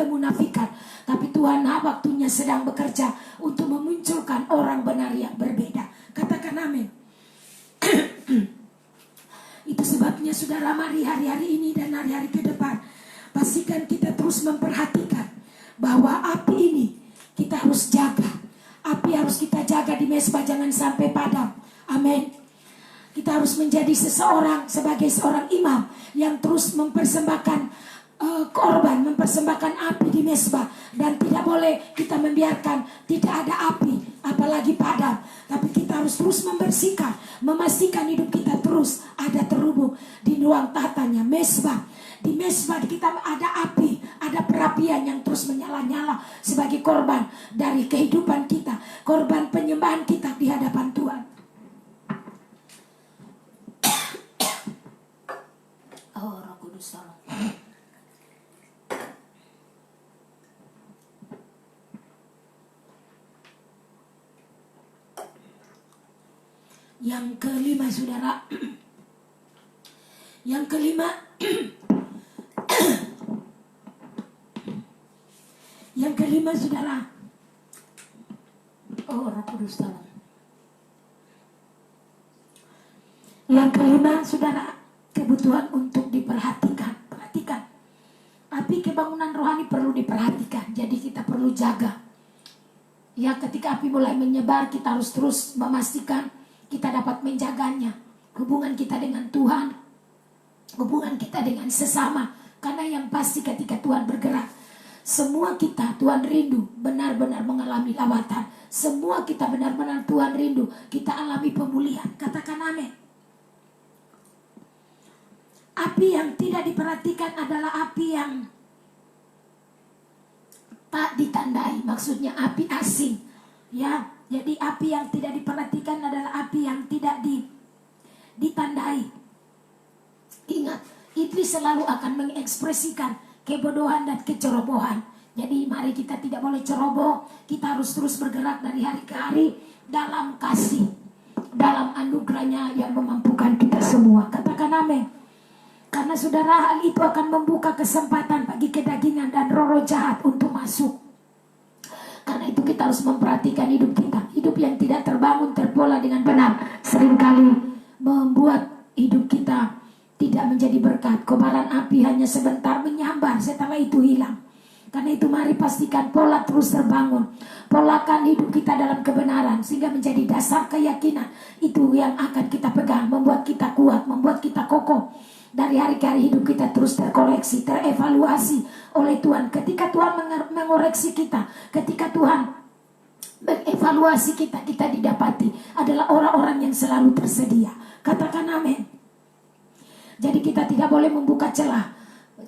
Tapi Tuhan waktunya sedang bekerja untuk memunculkan orang benar yang berbeda. Katakan amin. Itu sebabnya saudara, mari hari-hari ini dan hari-hari ke depan, pastikan kita terus memperhatikan bahwa api ini kita harus jaga. Api harus kita jaga di mezbah, jangan sampai padam. Amin. Kita harus menjadi seseorang sebagai seorang imam yang terus mempersembahkan korban, mempersembahkan api di mezbah. Dan tidak boleh kita membiarkan tidak ada api, apalagi padam. Tapi kita harus terus membersihkan, memastikan hidup kita terus ada terhubung di ruang tatanya mezbah. Di mezbah kita ada api, ada perapian yang terus menyala-nyala sebagai korban dari kehidupan kita, korban penyembahan kita di hadapan Tuhan. Kudus tolong. Yang kelima saudara, yang kelima yang kelima saudara, oh Roh Kudus tolong. Yang kelima saudara, kebutuhan untuk diperhatikan. Perhatikan, api kebangunan rohani perlu diperhatikan. Jadi kita perlu jaga. Ya, ketika api mulai menyebar, kita harus terus memastikan kita dapat menjaganya. Hubungan kita dengan Tuhan, hubungan kita dengan sesama. Karena yang pasti ketika Tuhan bergerak, semua kita Tuhan rindu benar-benar mengalami lawatan. Semua kita benar-benar Tuhan rindu kita alami pemulihan. Katakan amin. Api yang tidak diperhatikan adalah api yang tak ditandai. Maksudnya api asing. Ya, jadi api yang tidak diperhatikan adalah api yang tidak ditandai. Ingat, iblis selalu akan mengekspresikan kebodohan dan kecerobohan. Jadi mari kita tidak boleh ceroboh. Kita harus terus bergerak dari hari ke hari dalam kasih, dalam anugerahnya yang memampukan kita semua. Katakan amin. Karena saudara, hal itu akan membuka kesempatan bagi kedagingan dan roh-roh jahat untuk masuk. Karena itu kita harus memperhatikan hidup kita. Hidup yang tidak terbangun, terpola dengan benar, seringkali membuat hidup kita tidak menjadi berkat. Kobaran api hanya sebentar menyambar, setelah itu hilang. Karena itu mari pastikan pola terus terbangun. Polakan hidup kita dalam kebenaran sehingga menjadi dasar keyakinan. Itu yang akan kita pegang, membuat kita kuat, membuat kita kokoh. Dari hari ke hari hidup kita terus terkoreksi, terevaluasi oleh Tuhan. Ketika Tuhan mengoreksi kita, ketika Tuhan mengevaluasi kita, kita didapati adalah orang-orang yang selalu tersedia. Katakan amin. Jadi kita tidak boleh membuka celah.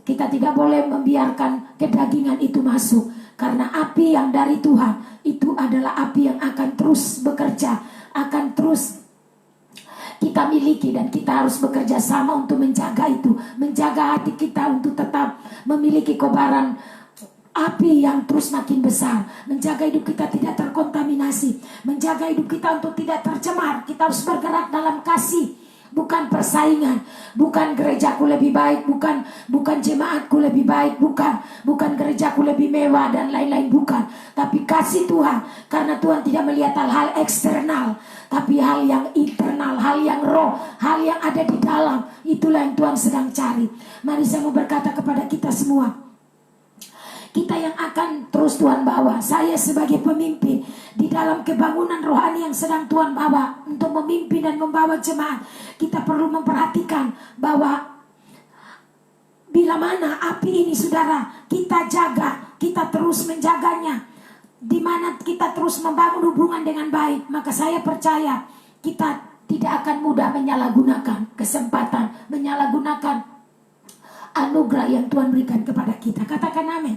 Kita tidak boleh membiarkan kedagingan itu masuk. Karena api yang dari Tuhan itu adalah api yang akan terus bekerja, akan terus kita miliki, dan kita harus bekerja sama untuk menjaga itu, menjaga hati kita untuk tetap memiliki kobaran api yang terus makin besar, menjaga hidup kita tidak terkontaminasi, menjaga hidup kita untuk tidak tercemar. Kita harus bergerak dalam kasih, bukan persaingan, bukan gerejaku lebih baik, bukan jemaatku lebih baik, bukan gerejaku lebih mewah dan lain-lain, bukan. Tapi kasih Tuhan, karena Tuhan tidak melihat hal-hal eksternal, tapi hal yang internal, hal yang roh, hal yang ada di dalam. Itulah yang Tuhan sedang cari. Mari saya mau berkata kepada kita semua, kita yang akan terus Tuhan bawa. Saya sebagai pemimpin di dalam kebangunan rohani yang sedang Tuhan bawa untuk memimpin dan membawa jemaat, kita perlu memperhatikan bahwa bila mana api ini saudara kita jaga, kita terus menjaganya, di mana kita terus membangun hubungan dengan baik, maka saya percaya kita tidak akan mudah menyalahgunakan kesempatan, menyalahgunakan anugerah yang Tuhan berikan kepada kita. Katakan amin.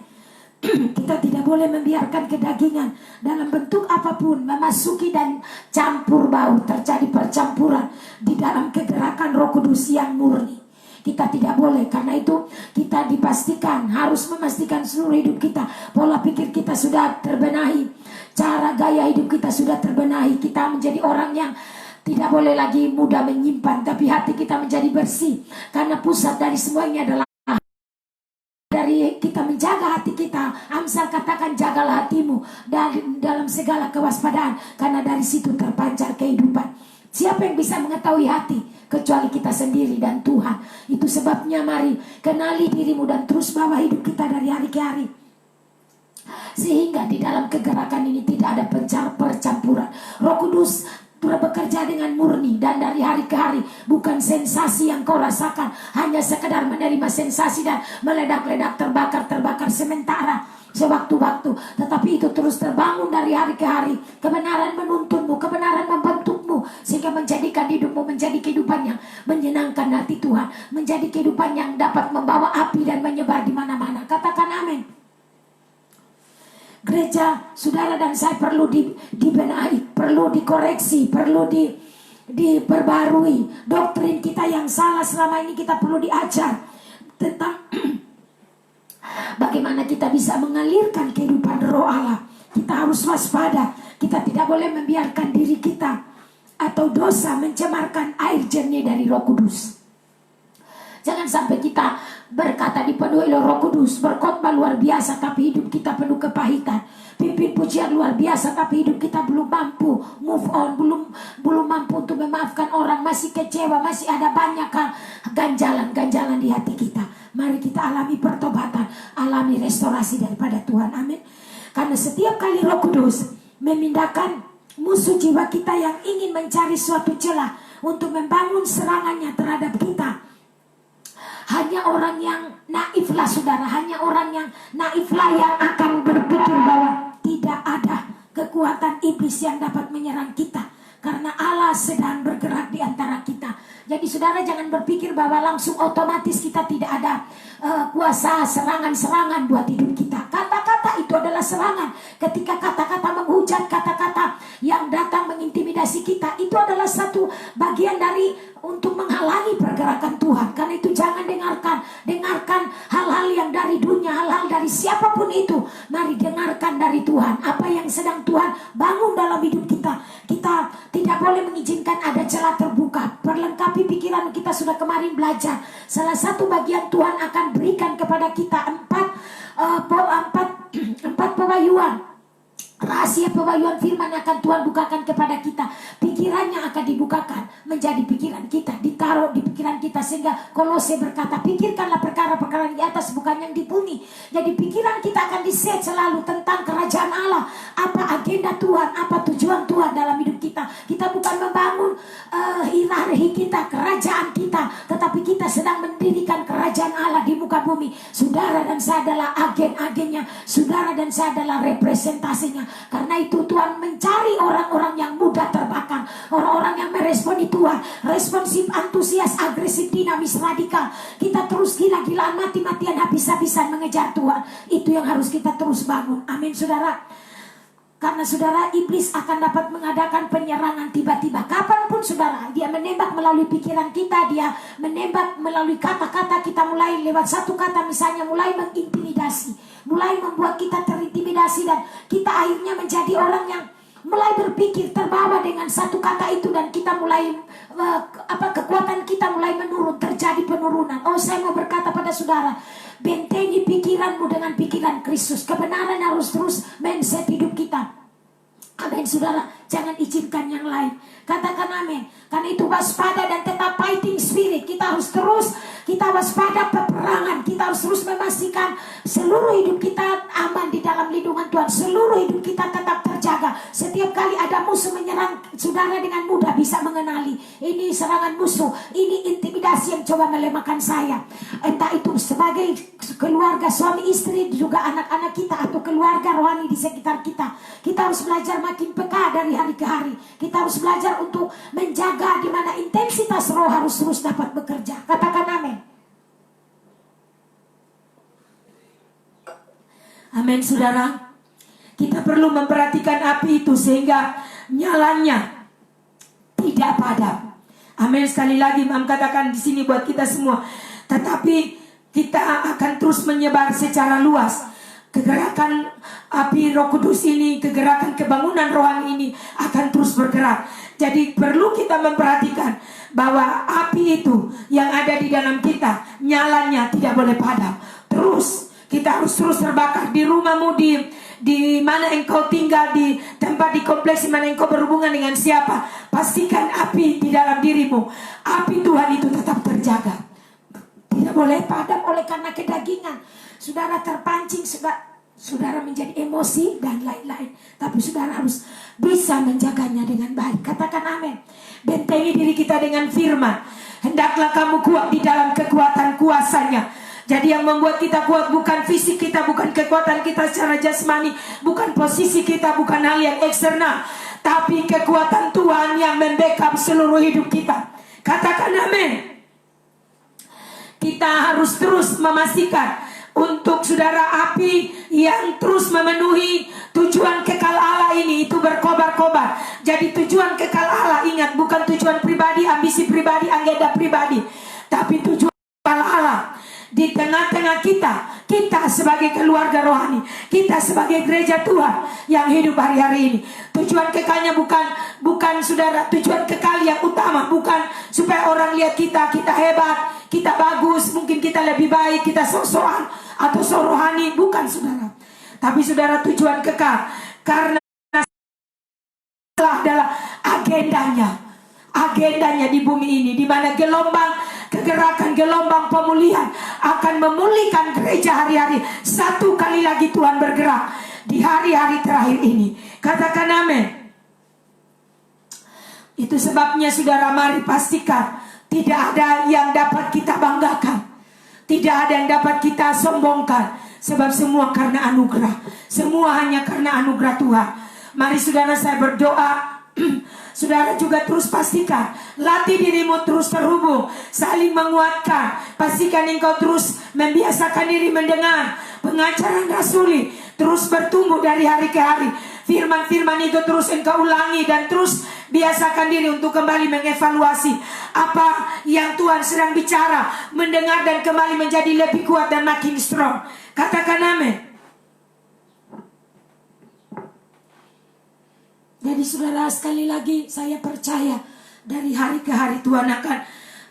Kita tidak boleh membiarkan kedagingan dalam bentuk apapun memasuki dan campur baur, terjadi percampuran di dalam kegerakan Roh Kudus yang murni. Kita tidak boleh. Karena itu kita dipastikan, harus memastikan seluruh hidup kita, pola pikir kita sudah terbenahi, cara gaya hidup kita sudah terbenahi. Kita menjadi orang yang tidak boleh lagi mudah menyimpan, tapi hati kita menjadi bersih. Karena pusat dari semuanya adalah dari kita menjaga hati kita. Amsal katakan, jagalah hatimu dalam segala kewaspadaan, karena dari situ terpancar kehidupan. Siapa yang bisa mengetahui hati kecuali kita sendiri dan Tuhan. Itu sebabnya mari kenali dirimu dan terus bawa hidup kita dari hari ke hari, sehingga di dalam kegerakan ini tidak ada percampuran. Roh Kudus bekerja dengan murni dan dari hari ke hari, bukan sensasi yang kau rasakan, hanya sekedar menerima sensasi dan meledak-ledak, terbakar sementara sewaktu-waktu, tetapi itu terus terbangun dari hari ke hari. Kebenaran menuntunmu, kebenaran membentukmu, sehingga menjadikan hidupmu menjadi kehidupan yang menyenangkan hati Tuhan, menjadi kehidupan yang dapat membawa api dan menyebar di mana-mana. Katakan amin. Gereja, saudara dan saya perlu dibenahi, perlu dikoreksi, perlu diperbarui. Doktrin kita yang salah selama ini kita perlu diajar. tentang bagaimana kita bisa mengalirkan kehidupan roh Allah. Kita harus waspada. Kita tidak boleh membiarkan diri kita atau dosa mencemarkan air jernih dari Roh Kudus. Jangan sampai kita berkata dipenuhi oleh Roh Kudus, berkhotbah luar biasa tapi hidup kita penuh kepahitan, pimpin pujian luar biasa tapi hidup kita belum mampu move on, belum mampu untuk memaafkan orang, masih kecewa, masih ada banyak ganjalan-ganjalan di hati kita. Mari kita alami pertobatan, alami restorasi daripada Tuhan. Amin. Karena setiap kali Roh Kudus memindahkan musuh jiwa kita yang ingin mencari suatu celah untuk membangun serangannya terhadap kita, hanya orang yang naiflah saudara, hanya orang yang naiflah yang akan berpikir bahwa tidak ada kekuatan iblis yang dapat menyerang kita, karena Allah sedang bergerak di antara kita. Jadi saudara jangan berpikir bahwa langsung otomatis kita tidak ada kuasa serangan-serangan buat hidup kita. Kata-kata itu adalah serangan. Ketika kata-kata menghujat, kata-kata yang datang mengintimidasi kita, itu adalah satu bagian dari untuk menghalangi pergerakan Tuhan. Karena itu jangan dengarkan hal-hal yang dari dunia, hal-hal dari siapapun itu. Mari dengarkan dari Tuhan apa yang sedang Tuhan bangun dalam hidup kita. Kita tidak boleh mengizinkan ada celah terbuka. Perlengkapi pikiran kita, sudah kemarin belajar. Salah satu bagian Tuhan akan berikan kepada kita empat pewahyuan. Rahasia pewahyuan firman akan Tuhan bukakan kepada kita. Pikirannya akan dibukakan menjadi pikiran kita, ditaruh di pikiran kita, sehingga Kolose berkata, pikirkanlah perkara-perkara di atas, bukan yang di bumi. Jadi pikiran kita akan diset selalu tentang kerajaan Allah, apa agenda Tuhan, apa tujuan Tuhan dalam hidup kita. Kita bukan membangun hierarki kita, kerajaan kita, tetapi kita sedang mendirikan kerajaan Allah di muka bumi. Saudara dan saya adalah agen-agennya, saudara dan saya adalah representasinya. Karena itu Tuhan mencari orang-orang yang mudah terbakar, orang-orang yang meresponi Tuhan, responsif, antusias, agresif, dinamis, radikal. Kita terus gila-gilaan, mati-matian, habis-habisan mengejar Tuhan. Itu yang harus kita terus bangun. Amin saudara. Karena saudara, iblis akan dapat mengadakan penyerangan tiba-tiba kapanpun saudara. Dia menembak melalui pikiran kita, dia menembak melalui kata-kata kita, mulai lewat satu kata misalnya, mulai mengintimidasi, mulai membuat kita terintimidasi, dan kita akhirnya menjadi orang yang mulai berpikir terbawa dengan satu kata itu, dan kita mulai kekuatan kita mulai menurun, terjadi penurunan. Oh, saya mau berkata pada saudara, bentengi pikiranmu dengan pikiran Kristus. Kebenaran harus terus mindset hidup kita. Amin saudara, jangan izinkan yang lain. Katakan amin. Karena itu waspada dan tetap fighting spirit. Kita harus terus, kita waspada peperangan. Kita harus terus memastikan seluruh hidup kita aman di dalam lindungan Tuhan. Seluruh hidup kita tetap terjaga. Setiap kali ada musuh menyerang saudara, dengan mudah bisa mengenali ini serangan musuh, ini intimidasi yang coba melemahkan saya. Entah itu sebagai keluarga, suami istri, juga anak-anak kita, atau keluarga rohani di sekitar kita. Kita harus belajar makin peka dari hari ke hari. Kita harus belajar untuk menjaga di mana intensitas roh harus terus dapat bekerja. Katakan amin. Amin saudara. Kita perlu memperhatikan api itu sehingga nyalanya tidak padam. Amin. Sekali lagi Mam katakan di sini buat kita semua. Tetapi kita akan terus menyebar secara luas. Kegerakan api Roh Kudus ini, kegerakan kebangunan rohani ini akan terus bergerak. Jadi perlu kita memperhatikan bahwa api itu yang ada di dalam kita, nyalanya tidak boleh padam. Terus kita harus terus terbakar di rumahmu, di mana engkau tinggal, di tempat, di kompleks di mana engkau berhubungan dengan siapa. Pastikan api di dalam dirimu, api Tuhan itu tetap terjaga. Tidak boleh padam oleh karena kedagingan. Saudara terpancing, saudara menjadi emosi dan lain-lain. Tapi saudara harus bisa menjaganya dengan baik. Katakan amin. Bentengi diri kita dengan firman. Hendaklah kamu kuat di dalam kekuatan kuasanya. Jadi yang membuat kita kuat bukan fisik kita, bukan kekuatan kita secara jasmani, bukan posisi kita, bukan hal yang eksternal, tapi kekuatan Tuhan yang membackup seluruh hidup kita. Katakan amin. Kita harus terus memastikan untuk saudara api yang terus memenuhi tujuan kekal Allah ini itu berkobar-kobar. Jadi tujuan kekal Allah, ingat, bukan tujuan pribadi, ambisi pribadi, agenda pribadi, tapi tujuan kekal Allah. di tengah-tengah kita sebagai keluarga rohani, kita sebagai gereja Tuhan yang hidup hari-hari ini. Tujuan kekalnya bukan saudara, tujuan kekal yang utama bukan supaya orang lihat kita hebat, kita bagus, mungkin kita lebih baik, kita sok-sokan atau sok rohani, bukan saudara. Tapi saudara, tujuan kekal karena adalah agendanya di bumi ini, di mana kegerakan gelombang pemulihan akan memulihkan gereja hari-hari. Satu kali lagi Tuhan bergerak di hari-hari terakhir ini. Katakan amin. Itu sebabnya saudara, mari pastikan tidak ada yang dapat kita banggakan, tidak ada yang dapat kita sombongkan, sebab semua karena anugerah, semua hanya karena anugerah Tuhan. Mari saudara, saya berdoa saudara juga terus pastikan, latih dirimu terus terhubung, saling menguatkan. Pastikan engkau terus membiasakan diri mendengar pengajaran rasuli, terus bertumbuh dari hari ke hari. Firman-firman itu terus engkau ulangi dan terus biasakan diri untuk kembali mengevaluasi apa yang Tuhan sedang bicara, mendengar dan kembali menjadi lebih kuat dan makin strong. Katakan amin. Jadi saudara, sekali lagi saya percaya dari hari ke hari Tuhan akan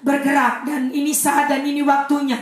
bergerak, dan ini saat dan ini waktunya,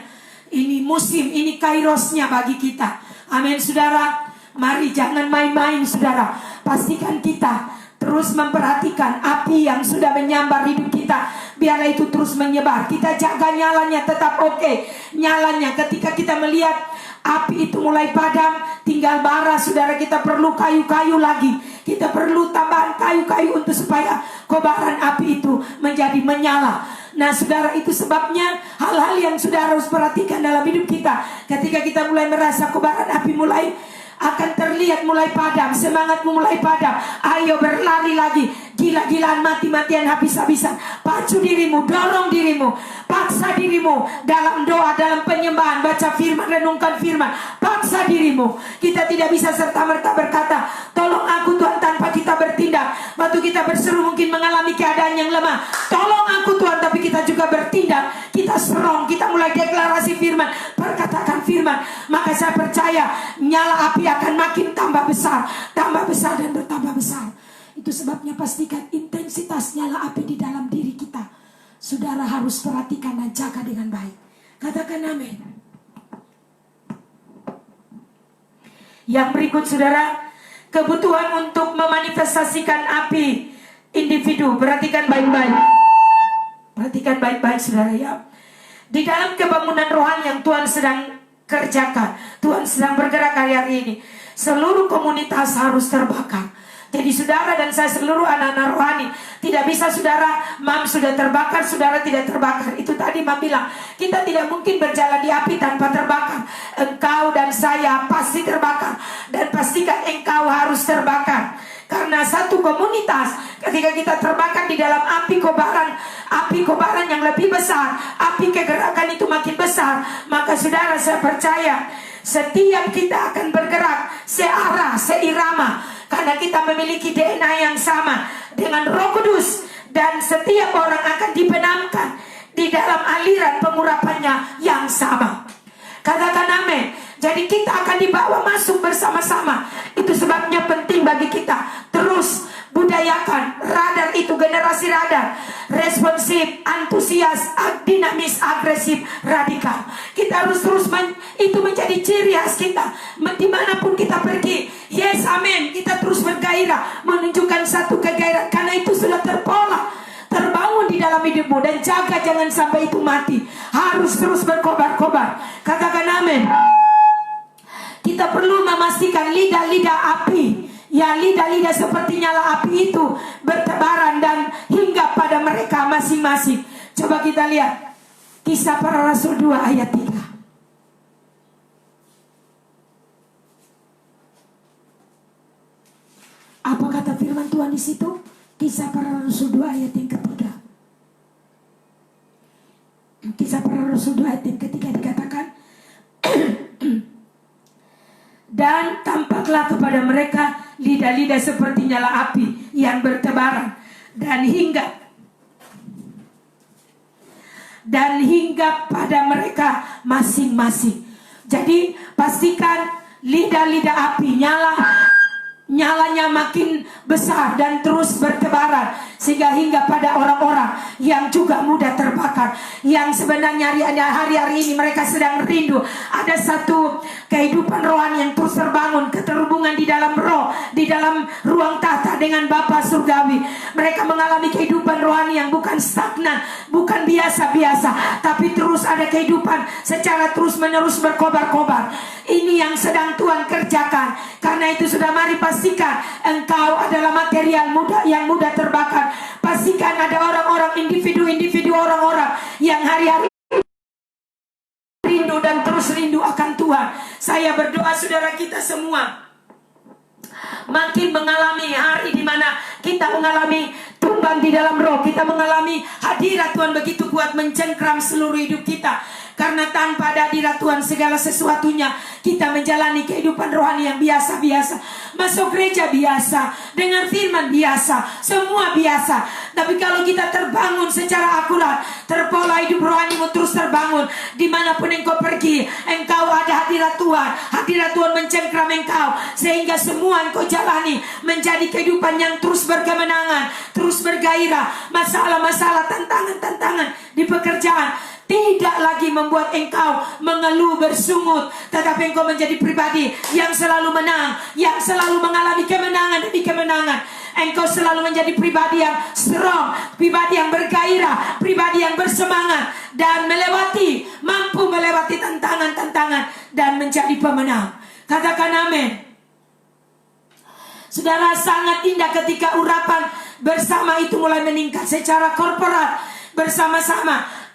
ini musim, ini kairosnya bagi kita. Amin saudara. Mari jangan main-main saudara. Pastikan kita terus memperhatikan api yang sudah menyambar hidup kita. Biarlah itu terus menyebar. Kita jaga nyalanya tetap oke. Nyalanya ketika kita melihat api itu mulai padam, tinggal bara saudara, kita perlu kayu-kayu lagi. Kita perlu tambahan kayu-kayu untuk supaya kobaran api itu menjadi menyala. Nah saudara, itu sebabnya hal-hal yang saudara harus perhatikan dalam hidup kita. Ketika kita mulai merasa kobaran api mulai akan terlihat mulai padam, semangatmu mulai padam, ayo berlari lagi, gila-gilaan, mati-matian, habis-habisan. Pacu dirimu, dorong dirimu, paksa dirimu dalam doa, dalam penyembahan, baca firman, renungkan firman. Paksa dirimu. Kita tidak bisa serta-merta berkata, tolong aku Tuhan, tanpa kita bertindak. Waktu kita berseru mungkin mengalami keadaan yang lemah, tolong aku Tuhan, tapi kita juga bertindak. Kita strong, kita mulai deklarasi firman, perkatakan firman. Maka saya percaya nyala api akan makin tambah besar dan bertambah besar. Itu sebabnya pastikan intensitas nyala api di dalam diri kita, saudara harus perhatikan dan jaga dengan baik. Katakan amin. Yang berikut saudara, kebutuhan untuk memanifestasikan api individu. Perhatikan baik-baik. Perhatikan baik-baik saudara ya. Di dalam kebangunan rohani yang Tuhan sedang kerjakan, Tuhan sedang bergerak hari-hari ini, seluruh komunitas harus terbakar. Jadi saudara dan saya, seluruh anak-anak rohani, tidak bisa saudara, mam sudah terbakar, saudara tidak terbakar. Itu tadi mam bilang, kita tidak mungkin berjalan di api tanpa terbakar. Engkau dan saya pasti terbakar, dan pastikan engkau harus terbakar. Karena satu komunitas, ketika kita terbakar di dalam api kobaran yang lebih besar, api kegerakan itu makin besar, maka saudara, saya percaya setiap kita akan bergerak searah, seirama, karena kita memiliki DNA yang sama dengan Roh Kudus, dan setiap orang akan dibenamkan di dalam aliran pengurapannya yang sama. Katakan amin. Jadi kita akan dibawa masuk bersama-sama. Itu sebabnya penting bagi kita terus budayakan radar itu, generasi radar, responsif, antusias, dinamis, agresif, radikal. Kita harus terus itu menjadi ciri khas kita. Dimanapun kita pergi, yes amin, kita terus bergairah, menunjukkan satu kegairahan, karena itu sudah terbangun di dalam hidupmu. Dan jaga jangan sampai itu mati, harus terus berkobar-kobar. Katakan amin. Kita perlu memastikan lidah-lidah api, ya lidah-lidah seperti nyala api itu bertebaran dan hingga pada mereka masing-masing. Coba kita lihat Kisah Para Rasul 2 ayat 3. Apa kata firman Tuhan di situ? Kisah Para Rasul 2 ayat yang ketiga. Kisah Para Rasul 2 ayat yang ketiga dikatakan, dan tampaklah kepada mereka lidah-lidah seperti nyala api yang bertebaran dan hingga dan hingga pada mereka masing-masing. Jadi pastikan lidah-lidah api nyalanya makin besar dan terus bertebaran, sehingga hingga pada orang-orang yang juga mudah terbakar, yang sebenarnya hari-hari ini mereka sedang rindu. Ada satu kehidupan rohani yang terus terbangun, keterhubungan di dalam roh, di dalam ruang tahta dengan Bapa Surgawi. Mereka mengalami kehidupan rohani yang bukan stagnan, bukan biasa-biasa, tapi terus ada kehidupan secara terus-menerus berkobar-kobar. Ini yang sedang Tuhan kerjakan. Karena itu sudah mari pastikan engkau adalah material yang mudah terbakar. Pastikan ada orang-orang, individu-individu, orang-orang yang hari-hari rindu dan terus rindu akan Tuhan. Saya berdoa saudara kita semua makin mengalami hari di mana kita mengalami tumbang di dalam roh. Kita mengalami hadirat Tuhan begitu kuat mencengkram seluruh hidup kita. Karena tanpa hadirat Tuhan segala sesuatunya kita menjalani kehidupan rohani yang biasa-biasa. Masuk gereja biasa, dengar firman biasa, semua biasa. Tapi kalau kita terbangun secara akurat, terpola hidup rohanimu terus terbangun, dimanapun engkau pergi, engkau ada hadirat Tuhan. Hadirat Tuhan mencengkram engkau, sehingga semua engkau jalani menjadi kehidupan yang terus berkemenangan, terus bergairah. Masalah-masalah, tantangan-tantangan di pekerjaan tidak lagi membuat engkau mengeluh bersungut, tetapi engkau menjadi pribadi yang selalu menang, yang selalu mengalami kemenangan demi kemenangan. Engkau selalu menjadi pribadi yang strong, pribadi yang bergairah, pribadi yang bersemangat, dan mampu melewati tantangan-tantangan dan menjadi pemenang. Katakan amin. Saudara, sangat indah ketika urapan bersama itu mulai meningkat secara korporat, bersama-sama.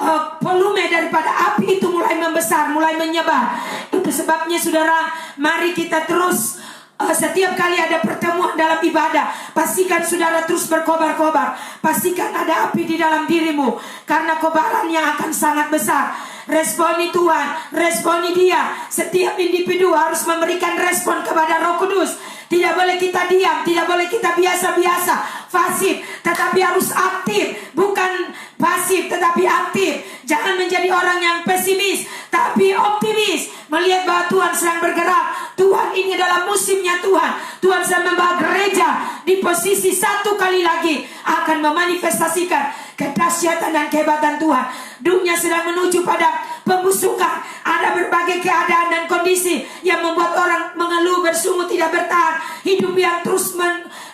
Volume daripada api itu mulai membesar, mulai menyebar. Itu sebabnya saudara, mari kita terus setiap kali ada pertemuan dalam ibadah, pastikan saudara terus berkobar-kobar. Pastikan ada api di dalam dirimu, karena kobarannya akan sangat besar. Responi Tuhan, responi Dia. Setiap individu harus memberikan respon kepada Roh Kudus. Tidak boleh kita diam, tidak boleh kita biasa-biasa, pasif, tetapi harus aktif. Bukan pasif, tetapi aktif. Jangan menjadi orang yang pesimis, tapi optimis. Melihat bahwa Tuhan sedang bergerak. Tuhan ini adalah musimnya Tuhan. Tuhan sedang membawa gereja di posisi satu kali lagi akan memanifestasikan kedahsyatan dan kehebatan Tuhan. Dunia sedang menuju pada pembusukan. Ada berbagai keadaan dan kondisi yang membuat orang mengeluh, bersungut, tidak bertahan. Hidup yang terus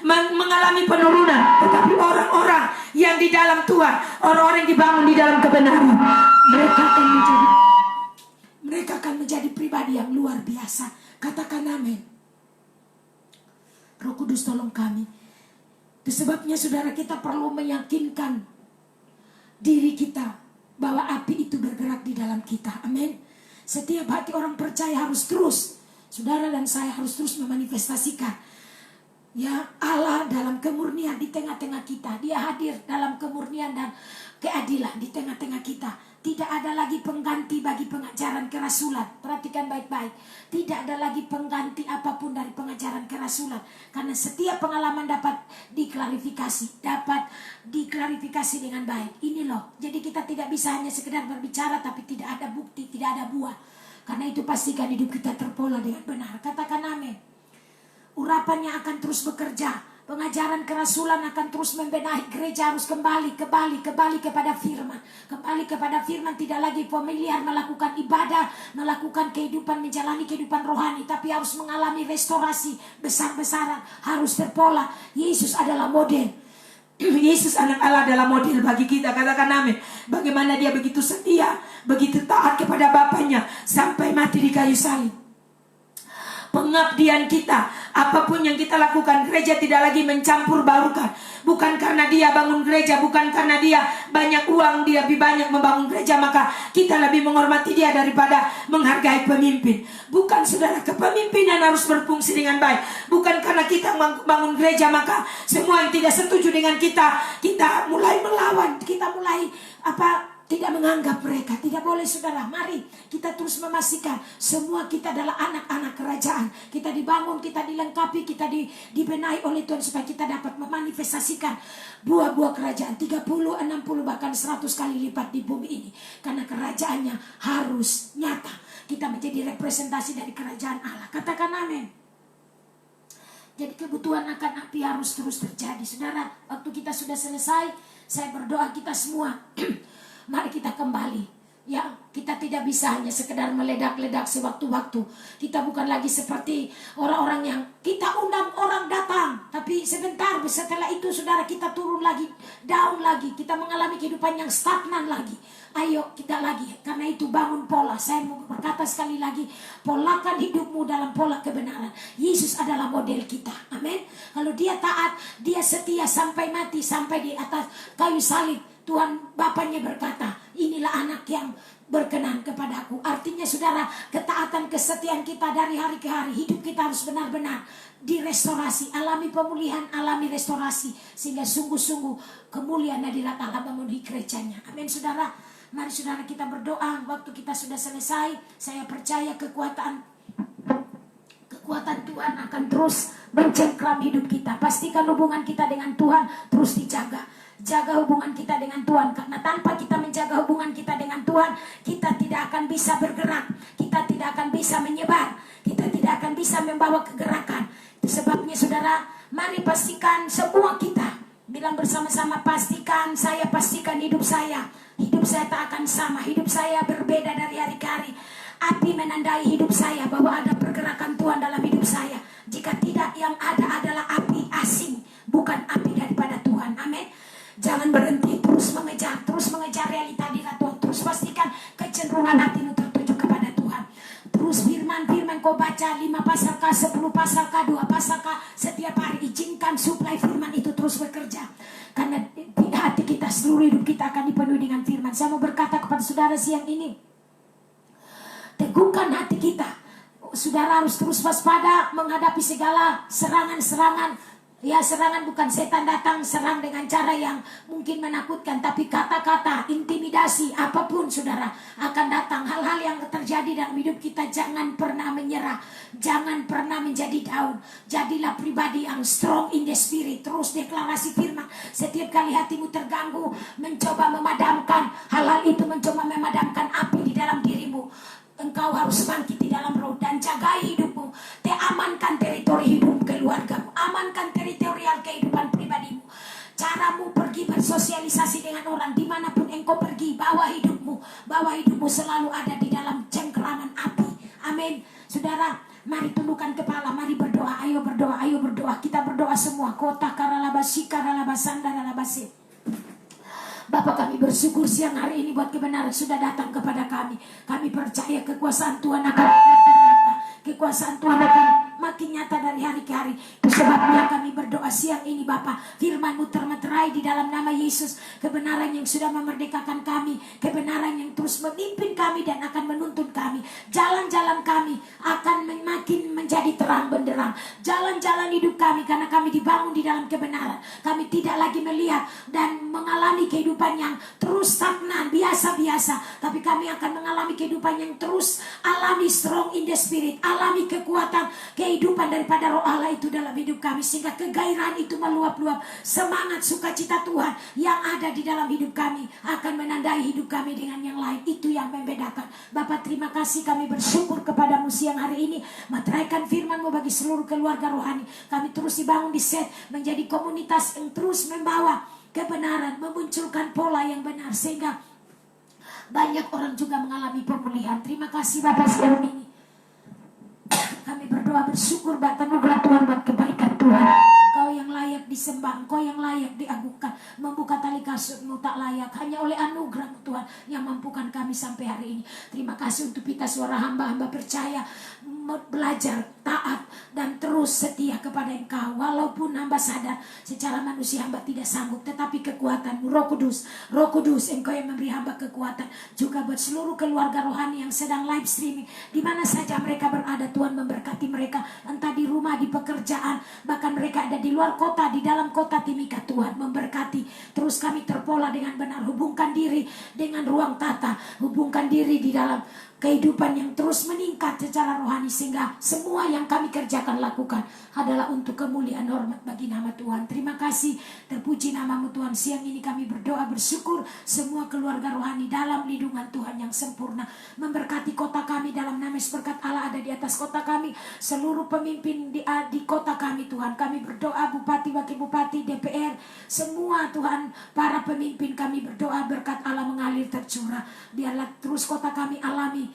mengalami penurunan. Tetapi orang-orang yang di dalam Tuhan, orang-orang yang dibangun di dalam kebenaran, mereka akan menjadi pribadi yang luar biasa. Katakan amin. Roh Kudus tolong kami. Itu sebabnya saudara, kita perlu meyakinkan diri kita bahwa api itu bergerak di dalam kita. Amin. Setiap hati orang percaya harus terus, saudara dan saya harus terus memanifestasikan ya Allah dalam kemurnian di tengah-tengah kita. Dia hadir dalam kemurnian dan keadilan di tengah-tengah kita. Tidak ada lagi pengganti bagi pengajaran kerasulan. Perhatikan baik-baik. Tidak ada lagi pengganti apapun dari pengajaran kerasulan. Karena setiap pengalaman dapat diklarifikasi. Dapat diklarifikasi dengan baik. Ini loh. Jadi kita tidak bisa hanya sekedar berbicara tapi tidak ada bukti, tidak ada buah. Karena itu pastikan hidup kita terpola dengan benar. Katakan amin. Urapannya akan terus bekerja. Pengajaran kerasulan akan terus membenahi gereja. Harus kembali kepada firman. Kembali kepada firman, tidak lagi pemilihan melakukan ibadah, melakukan kehidupan, menjalani kehidupan rohani, tapi harus mengalami restorasi besar-besaran. Harus terpola. Yesus adalah model. Yesus anak Allah adalah model bagi kita. Katakan amin. Bagaimana dia begitu setia, begitu taat kepada Bapaknya sampai mati di kayu salib. Pengabdian kita, apapun yang kita lakukan, gereja tidak lagi mencampur barukan. Bukan karena dia bangun gereja, bukan karena dia banyak uang, dia lebih banyak membangun gereja, maka kita lebih menghormati dia daripada menghargai pemimpin. Bukan, saudara, kepemimpinan harus berfungsi dengan baik. Bukan karena kita bangun gereja maka semua yang tidak setuju dengan kita mulai melawan, kita mulai tidak menganggap mereka. Tidak boleh saudara. Mari kita terus memastikan semua kita adalah anak-anak kerajaan. Kita dibangun, kita dilengkapi, kita dibenahi oleh Tuhan supaya kita dapat memanifestasikan buah-buah kerajaan 30, 60 bahkan 100 kali lipat di bumi ini. Karena kerajaannya harus nyata. Kita menjadi representasi dari kerajaan Allah. Katakan amin. Jadi kebutuhan akan api harus terus terjadi. Saudara, waktu kita sudah selesai, saya berdoa kita semua mari kita kembali. Ya, kita tidak bisa hanya sekedar meledak-ledak sewaktu-waktu. Kita bukan lagi seperti orang-orang yang kita undang orang datang, tapi sebentar setelah itu saudara kita turun lagi, down lagi. Kita mengalami kehidupan yang stagnan lagi. Ayo kita lagi, karena itu bangun pola. Saya mau berkata sekali lagi, polakan hidupmu dalam pola kebenaran. Yesus adalah model kita, amin. Kalau dia taat, dia setia sampai mati, sampai di atas kayu salib. Tuhan Bapaknya berkata, inilah anak yang berkenan kepadaku. Artinya saudara, ketaatan kesetiaan kita dari hari ke hari, hidup kita harus benar-benar direstorasi, alami pemulihan, alami restorasi, sehingga sungguh-sungguh kemuliaan hadirat Allah memenuhi gerejanya. Amin saudara. Mari saudara kita berdoa. Waktu kita sudah selesai, saya percaya kekuatan Tuhan akan terus mencengkram hidup kita. Pastikan hubungan kita dengan Tuhan terus dijaga. Jaga hubungan kita dengan Tuhan. Karena tanpa kita menjaga hubungan kita dengan Tuhan, kita tidak akan bisa bergerak. Kita tidak akan bisa menyebar. Kita tidak akan bisa membawa kegerakan. Itu sebabnya saudara, mari pastikan semua kita bilang bersama-sama, pastikan, saya pastikan hidup saya. Hidup saya tak akan sama. Hidup saya berbeda dari hari ke hari. Api menandai hidup saya bahwa ada pergerakan Tuhan dalam hidup saya. Jika tidak, yang ada adalah api asing, bukan api daripada Tuhan. Amin. Jangan berhenti, terus mengejar realita hadirat Tuhan. Terus pastikan kecenderungan hatimu tertuju kepada Tuhan. Terus firman kau baca 5 pasal kah, 10 pasal kah, 2 pasal kah, setiap hari izinkan suplai firman itu terus bekerja. Karena di hati kita, seluruh hidup kita akan dipenuhi dengan firman. Saya mau berkata kepada saudara siang ini, teguhkan hati kita. Saudara harus terus waspada menghadapi segala serangan-serangan. Ya, serangan bukan setan datang serang dengan cara yang mungkin menakutkan, tapi kata-kata, intimidasi, apapun saudara akan datang. Hal-hal yang terjadi dalam hidup kita, jangan pernah menyerah, jangan pernah menjadi down. Jadilah pribadi yang strong in the spirit. Terus deklarasi firman. Setiap kali hatimu terganggu, mencoba memadamkan hal-hal itu, mencoba memadamkan api di dalam dirimu. Engkau harus bangkit di dalam roh dan jagai hidupmu. Amankan teritori hidup keluargamu. Amankan teritorial kehidupan pribadimu. Caramu pergi bersosialisasi dengan orang dimanapun engkau pergi. Bawa hidupmu selalu ada di dalam cengkeraman api. Amin. Saudara, mari tundukkan kepala, mari berdoa. Ayo berdoa. Kita berdoa semua. Kota karalabasi karalabasandalabasi. Bapak, kami bersyukur siang hari ini buat kebenaran sudah datang kepada kami. Kami percaya kekuasaan Tuhan akan makin nyata. Kekuasaan Tuhan akan makin nyata dari hari ke hari. Itu sebabnya kami berdoa siang ini Bapak, firman-Mu termeterai di dalam nama Yesus. Kebenaran yang sudah memerdekakan kami, kebenaran yang terus memimpin kami dan akan menuntun kami. Jalan-jalan kami akan makin menjadi terang benderang. Jalan-jalan hidup kami, karena kami dibangun di dalam kebenaran. Kami tidak lagi melihat dan mengalami kehidupan yang terus stagnan, biasa-biasa. Tapi kami akan mengalami kehidupan yang terus alami strong in the spirit. Alami kekuatan kehidupan daripada roh Allah itu dalam hidup kami. Sehingga kegairahan itu meluap-luap. Semangat sukacita Tuhan yang ada di dalam hidup kami akan menandai hidup kami dengan yang lain. Itu yang membedakan. Bapak, terima kasih, kami bersyukur kepadamu siang hari ini. Meteraikan firman-Mu bagi seluruh keluarga rohani. Kami terus dibangun di set menjadi komunitas yang terus membawa kebenaran, memunculkan pola yang benar sehingga banyak orang juga mengalami pemulihan. Terima kasih Bapak siang ini. Kami berdoa bersyukur buat anugerah Tuhan, buat kebaikan Tuhan. Kau yang layak disembah, Kau yang layak diagungkan. Membuka tali kasut-Mu tak layak, hanya oleh anugerah-Mu Tuhan yang mampukan kami sampai hari ini. Terima kasih untuk pita suara hamba-hamba percaya belajar taat dan terus setia kepada Engkau. Walaupun hamba sadar secara manusia hamba tidak sanggup, tetapi kekuatan Roh Kudus Engkau yang memberi hamba kekuatan. Juga buat seluruh keluarga rohani yang sedang live streaming, di mana saja mereka berada, Tuhan memberkati mereka, entah di rumah, di pekerjaan, bahkan mereka ada di luar kota, di dalam kota Timika. Tuhan memberkati. Terus kami terpola dengan benar, hubungkan diri dengan ruang tata, hubungkan diri di dalam kehidupan yang terus meningkat secara rohani, sehingga semua yang kami kerjakan lakukan adalah untuk kemuliaan hormat bagi nama Tuhan. Terima kasih, terpuji namamu Tuhan. Siang ini kami berdoa bersyukur semua keluarga rohani dalam lindungan Tuhan yang sempurna. Memberkati kota kami dalam nama Yesus, berkat Allah ada di atas kota kami, seluruh pemimpin di kota kami Tuhan. Kami berdoa bupati, wakil bupati, DPR, semua Tuhan, para pemimpin kami berdoa berkat Allah mengalir tercurah. Biarlah terus kota kami alami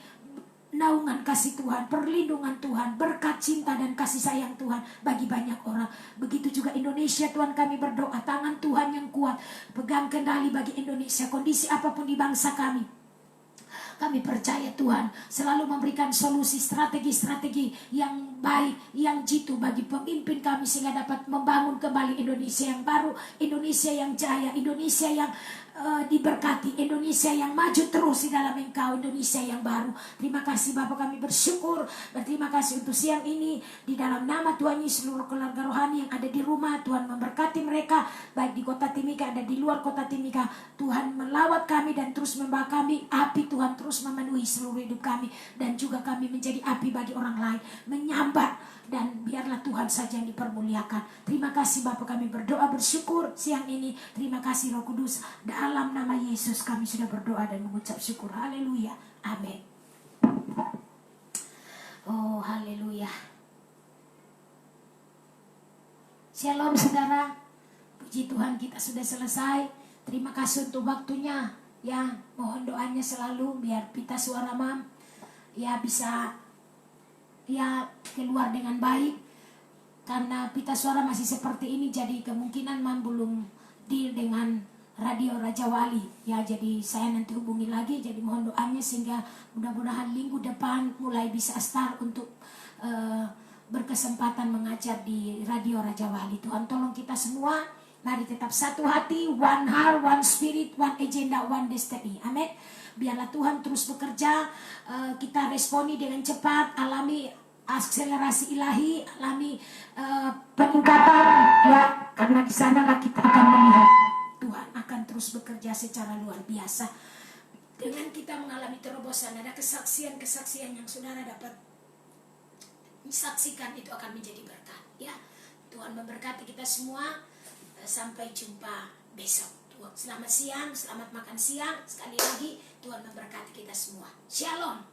naungan kasih Tuhan, perlindungan Tuhan, berkat cinta dan kasih sayang Tuhan bagi banyak orang. Begitu juga Indonesia Tuhan, kami berdoa tangan Tuhan yang kuat pegang kendali bagi Indonesia. Kondisi apapun di bangsa kami, kami percaya Tuhan selalu memberikan solusi, strategi-strategi yang baik, yang jitu bagi pemimpin kami, sehingga dapat membangun kembali Indonesia yang baru, Indonesia yang jaya, Indonesia yang diberkati, Indonesia yang maju terus di dalam Engkau, Indonesia yang baru. Terima kasih Bapa, kami bersyukur, berterima kasih untuk siang ini. Di dalam nama Tuhan Yesus, seluruh keluarga rohani yang ada di rumah, Tuhan memberkati mereka, baik di kota Timika, ada di luar kota Timika. Tuhan melawat kami dan terus membawa kami, api Tuhan terus memenuhi seluruh hidup kami, dan juga kami menjadi api bagi orang lain, menyambar, dan biarlah Tuhan saja yang dipermuliakan. Terima kasih Bapa, kami berdoa bersyukur siang ini. Terima kasih Roh Kudus, dalam nama Yesus kami sudah berdoa dan mengucap syukur. Haleluya, amin. Oh haleluya. Shalom saudara, puji Tuhan kita sudah selesai. Terima kasih untuk waktunya. Ya, mohon doanya selalu biar pita suara Mam ya bisa ya keluar dengan baik. Karena pita suara masih seperti ini, jadi kemungkinan Mam belum deal dengan Radio Raja Wali ya, jadi saya nanti hubungi lagi. Jadi mohon doanya sehingga mudah-mudahan minggu depan mulai bisa start untuk berkesempatan mengajar di Radio Raja Wali. Tuhan tolong kita semua, mari tetap satu hati, one heart, one spirit, one agenda, one destiny. Amin. Biarlah Tuhan terus bekerja, kita responi dengan cepat, alami akselerasi ilahi, alami peningkatan ya, karena di sanalah kita akan melihat Tuhan akan terus bekerja secara luar biasa. Dengan kita mengalami terobosan, ada kesaksian-kesaksian yang saudara dapat saksikan, itu akan menjadi berkat ya. Tuhan memberkati kita semua. Sampai jumpa besok. Selamat siang, selamat makan siang. Sekali lagi Tuhan memberkati kita semua. Shalom.